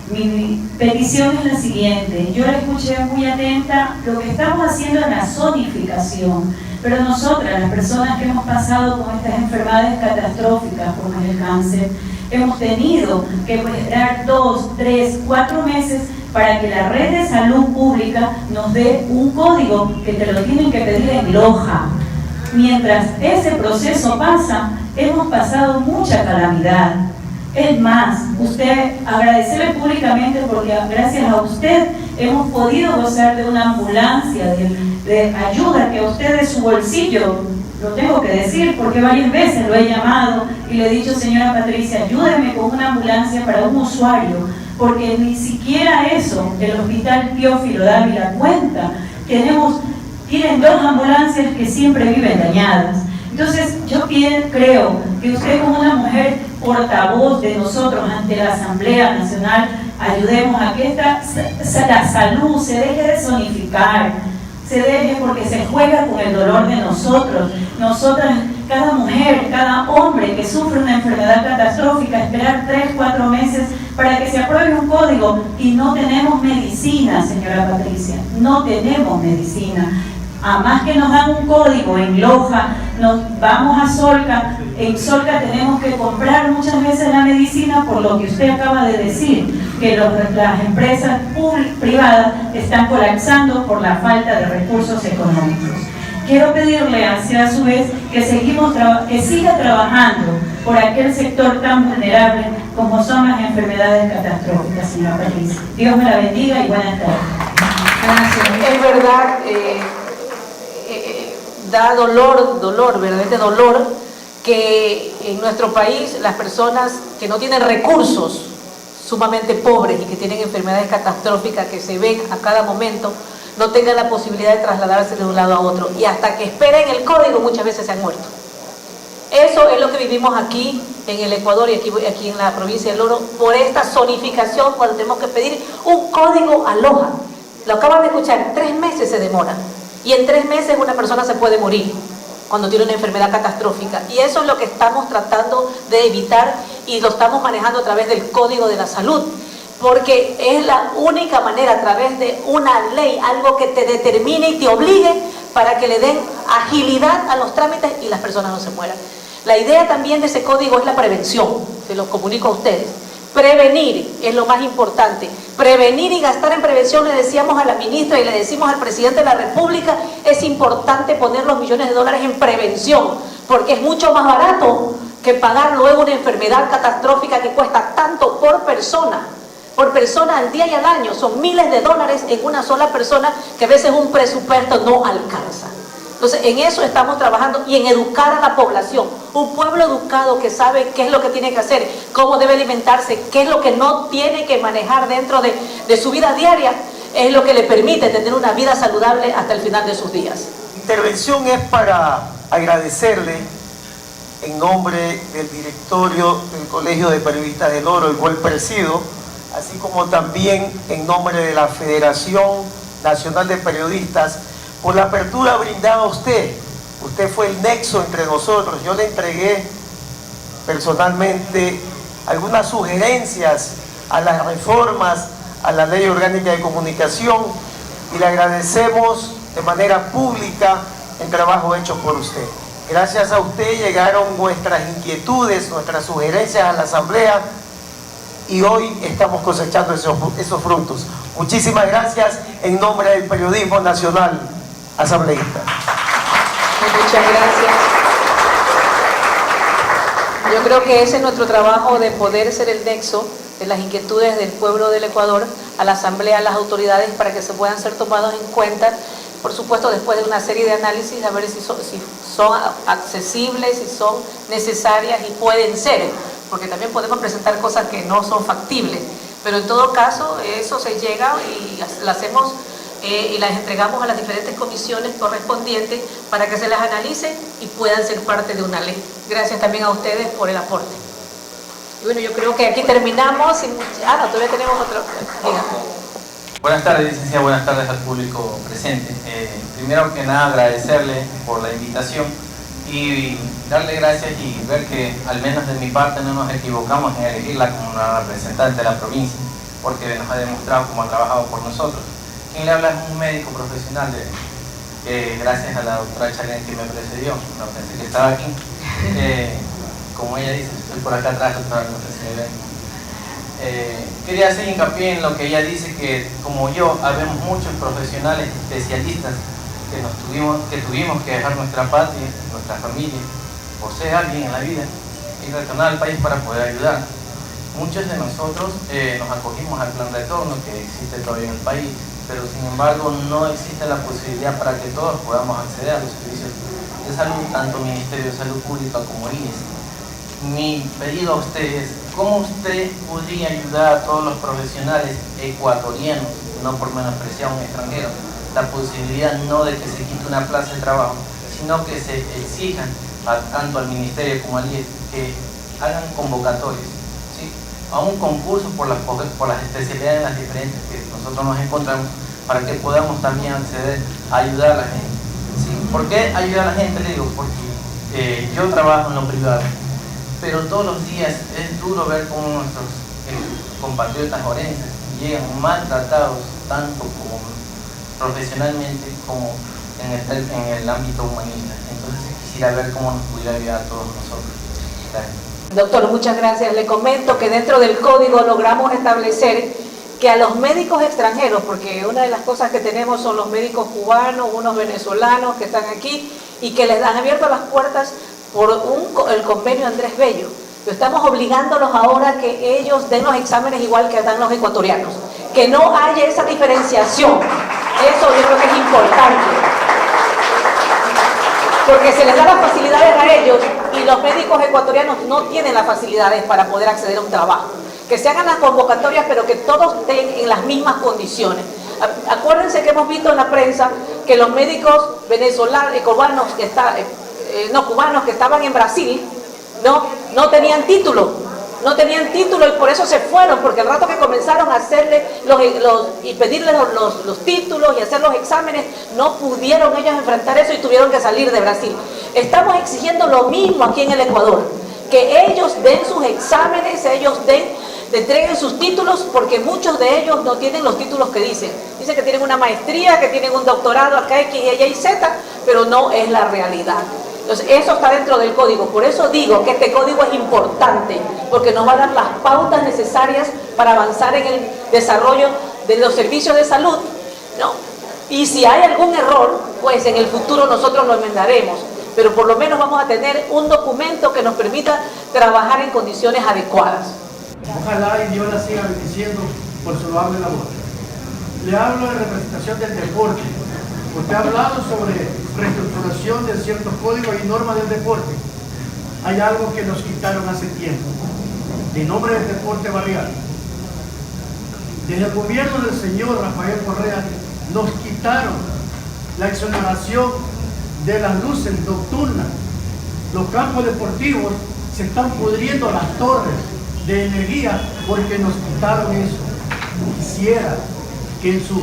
Mi petición es la siguiente, yo la escuché muy atenta, lo que estamos haciendo es la zonificación, pero nosotras, las personas que hemos pasado con estas enfermedades catastróficas como el cáncer, hemos tenido que esperar 2, 3, 4 meses para que la red de salud pública nos dé un código que te lo tienen que pedir en Loja. Mientras ese proceso pasa, hemos pasado mucha calamidad. Es más, usted, agradecerle públicamente porque gracias a usted hemos podido gozar de una ambulancia, de ayuda que a usted de su bolsillo, lo tengo que decir porque varias veces lo he llamado y le he dicho, señora Patricia, ayúdeme con una ambulancia para un usuario, porque ni siquiera eso, el Hospital Teófilo Dávila cuenta. Tienen 2 ambulancias que siempre viven dañadas. Entonces, yo creo que usted como una mujer portavoz de nosotros ante la Asamblea Nacional, ayudemos a que la salud se deje de zonificar, se deje porque se juega con el dolor de nosotros. Nosotras, cada mujer, cada hombre que sufre una enfermedad catastrófica, esperar 3, 4 meses para que se apruebe un código y no tenemos medicina, señora Patricia, no tenemos medicina. A más que nos dan un código en Loja, nos vamos a Solca, en Solca tenemos que comprar muchas veces la medicina por lo que usted acaba de decir, que las empresas privadas están colapsando por la falta de recursos económicos. Quiero pedirle a su vez que siga trabajando por aquel sector tan vulnerable como son las enfermedades catastróficas, señora Patricia. Dios me la bendiga y buenas tardes. Gracias. Es verdad, da dolor, verdaderamente dolor, que en nuestro país las personas que no tienen recursos, sumamente pobres y que tienen enfermedades catastróficas que se ven a cada momento, no tengan la posibilidad de trasladarse de un lado a otro y hasta que esperen el código muchas veces se han muerto. Eso es lo que vivimos aquí en el Ecuador y aquí en la provincia del Oro por esta zonificación cuando tenemos que pedir un código a Loja. Lo acaban de escuchar, 3 meses se demora y en 3 meses una persona se puede morir cuando tiene una enfermedad catastrófica y eso es lo que estamos tratando de evitar y lo estamos manejando a través del Código de la Salud, porque es la única manera a través de una ley, algo que te determine y te obligue para que le den agilidad a los trámites y las personas no se mueran. La idea también de ese código es la prevención, se lo comunico a ustedes, Prevenir es lo más importante. Prevenir y gastar en prevención, le decíamos a la ministra y le decimos al presidente de la República, es importante poner los millones de dólares en prevención, porque es mucho más barato que pagar luego una enfermedad catastrófica que cuesta tanto por persona al día y al año. Son miles de dólares en una sola persona que a veces un presupuesto no alcanza. Entonces, en eso estamos trabajando y en educar a la población. Un pueblo educado que sabe qué es lo que tiene que hacer, cómo debe alimentarse, qué es lo que no tiene que manejar dentro de su vida diaria, es lo que le permite tener una vida saludable hasta el final de sus días. Mi intervención es para agradecerle en nombre del directorio del Colegio de Periodistas del Oro, el cual presido, así como también en nombre de la Federación Nacional de Periodistas, por la apertura brindada a usted. Usted fue el nexo entre nosotros. Yo le entregué personalmente algunas sugerencias a las reformas, a la Ley Orgánica de Comunicación, y le agradecemos de manera pública el trabajo hecho por usted. Gracias a usted llegaron nuestras inquietudes, nuestras sugerencias a la Asamblea, y hoy estamos cosechando esos frutos. Muchísimas gracias en nombre del periodismo nacional asambleísta. Muchas gracias. Yo creo que ese es nuestro trabajo, de poder ser el nexo de las inquietudes del pueblo del Ecuador a la Asamblea, a las autoridades, para que se puedan ser tomados en cuenta, por supuesto después de una serie de análisis, a ver si son accesibles, si son necesarias y pueden ser, porque también podemos presentar cosas que no son factibles, pero en todo caso eso se llega y lo hacemos y las entregamos a las diferentes comisiones correspondientes para que se las analice y puedan ser parte de una ley. Gracias también a ustedes por el aporte. Y bueno, yo creo que aquí terminamos. No, todavía tenemos otro. Diga. Buenas tardes, licenciada, buenas tardes al público presente. Primero que nada, agradecerle por la invitación y darle gracias y ver que al menos de mi parte no nos equivocamos en elegirla como una representante de la provincia, porque nos ha demostrado cómo ha trabajado por nosotros. Quien le habla es un médico profesional, gracias a la doctora Chalen que me precedió, no pensé que estaba aquí. Como ella dice, estoy por acá atrás, doctora, no sé si me ven. Quería hacer hincapié en lo que ella dice, que como yo, habemos muchos profesionales especialistas que tuvimos que dejar nuestra patria, nuestra familia, por ser alguien en la vida, y retornar al país para poder ayudar. Muchos de nosotros nos acogimos al plan de retorno que existe todavía en el país, pero sin embargo no existe la posibilidad para que todos podamos acceder a los servicios de salud, tanto Ministerio de Salud Pública como IES. Mi pedido a usted es, ¿cómo usted podría ayudar a todos los profesionales ecuatorianos, no por menospreciar a un extranjero, la posibilidad no de que se quite una plaza de trabajo, sino que se exijan tanto al Ministerio como al IES que hagan convocatorias, ¿sí?, a un concurso por las especialidades en las diferentes que nosotros nos encontramos, para que podamos también acceder a ayudar a la gente. ¿Sí? ¿Por qué ayudar a la gente? Le digo, porque yo trabajo en lo privado, pero todos los días es duro ver cómo nuestros compatriotas orenses llegan maltratados, tanto como profesionalmente como en el ámbito humanista. Entonces quisiera ver cómo nos pudiera ayudar a todos nosotros. Gracias. Doctor, muchas gracias. Le comento que dentro del código logramos establecer que a los médicos extranjeros, porque una de las cosas que tenemos son los médicos cubanos, unos venezolanos que están aquí y que les han abierto las puertas por el convenio Andrés Bello. Estamos obligándolos ahora a que ellos den los exámenes igual que dan los ecuatorianos, que no haya esa diferenciación. Eso yo creo que es importante, porque se les da las facilidades a ellos y los médicos ecuatorianos no tienen las facilidades para poder acceder a un trabajo. Que se hagan las convocatorias, pero que todos estén en las mismas condiciones. Acuérdense que hemos visto en la prensa que los médicos venezolanos, cubanos que estaban en Brasil, no tenían título, y por eso se fueron, porque al rato que comenzaron a hacerle y pedirle los títulos y hacer los exámenes, no pudieron ellos enfrentar eso y tuvieron que salir de Brasil. Estamos exigiendo lo mismo aquí en el Ecuador, que ellos den sus exámenes, entreguen sus títulos, porque muchos de ellos no tienen los títulos que dicen. Dicen que tienen una maestría, que tienen un doctorado acá, X, Y, Z, pero no es la realidad. Entonces, eso está dentro del código. Por eso digo que este código es importante, porque nos va a dar las pautas necesarias para avanzar en el desarrollo de los servicios de salud, ¿no? Y si hay algún error, pues en el futuro nosotros lo enmendaremos. Pero por lo menos vamos a tener un documento que nos permita trabajar en condiciones adecuadas. Ojalá y Dios la siga bendiciendo por su loable labor. Le hablo de representación del deporte. Usted ha hablado sobre reestructuración de ciertos códigos y normas del deporte. Hay algo que nos quitaron hace tiempo, en nombre del deporte barrial. Desde el gobierno del señor Rafael Correa nos quitaron la exoneración de las luces nocturnas. Los campos deportivos se están pudriendo las torres de energía porque nos quitaron eso. Quisiera que en su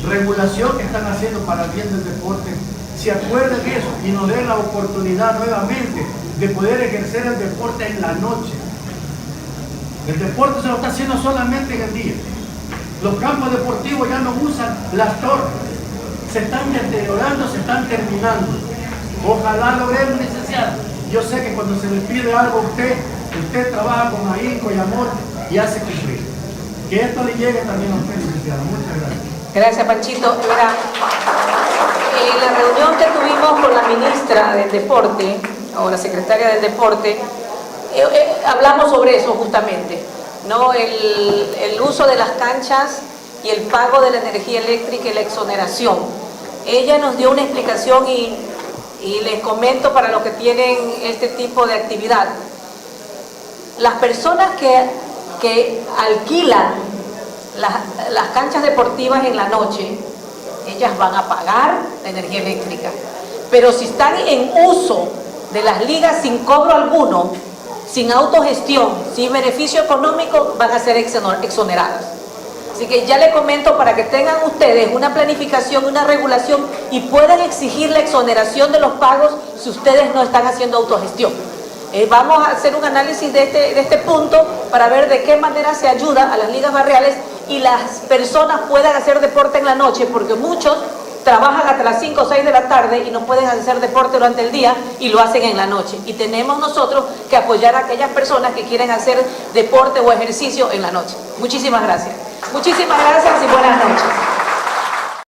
regulación que están haciendo para el bien del deporte se acuerden de eso y nos den la oportunidad nuevamente de poder ejercer el deporte en la noche. El deporte se lo está haciendo solamente en el día. Los campos deportivos ya no usan las torres, se están deteriorando, se están terminando. Ojalá logremos, licenciado. Yo sé que cuando se le pide algo a usted trabaja con ahínco y amor y hace cumplir. Que esto le llegue también a usted, licenciado. Muchas gracias. Gracias, Panchito. Mira, en la reunión que tuvimos con la ministra del Deporte, o la secretaria del Deporte, hablamos sobre eso justamente, ¿no? El uso de las canchas y el pago de la energía eléctrica y la exoneración. Ella nos dio una explicación y les comento para los que tienen este tipo de actividad. Las personas que alquilan las canchas deportivas en la noche, ellas van a pagar la energía eléctrica. Pero si están en uso de las ligas sin cobro alguno, sin autogestión, sin beneficio económico, van a ser exoneradas. Así que ya le comento para que tengan ustedes una planificación, una regulación y puedan exigir la exoneración de los pagos si ustedes no están haciendo autogestión. Vamos a hacer un análisis de este punto para ver de qué manera se ayuda a las ligas barriales y las personas puedan hacer deporte en la noche, porque muchos trabajan hasta las 5 o 6 de la tarde y no pueden hacer deporte durante el día y lo hacen en la noche. Y tenemos nosotros que apoyar a aquellas personas que quieren hacer deporte o ejercicio en la noche. Muchísimas gracias. Muchísimas gracias y buenas noches.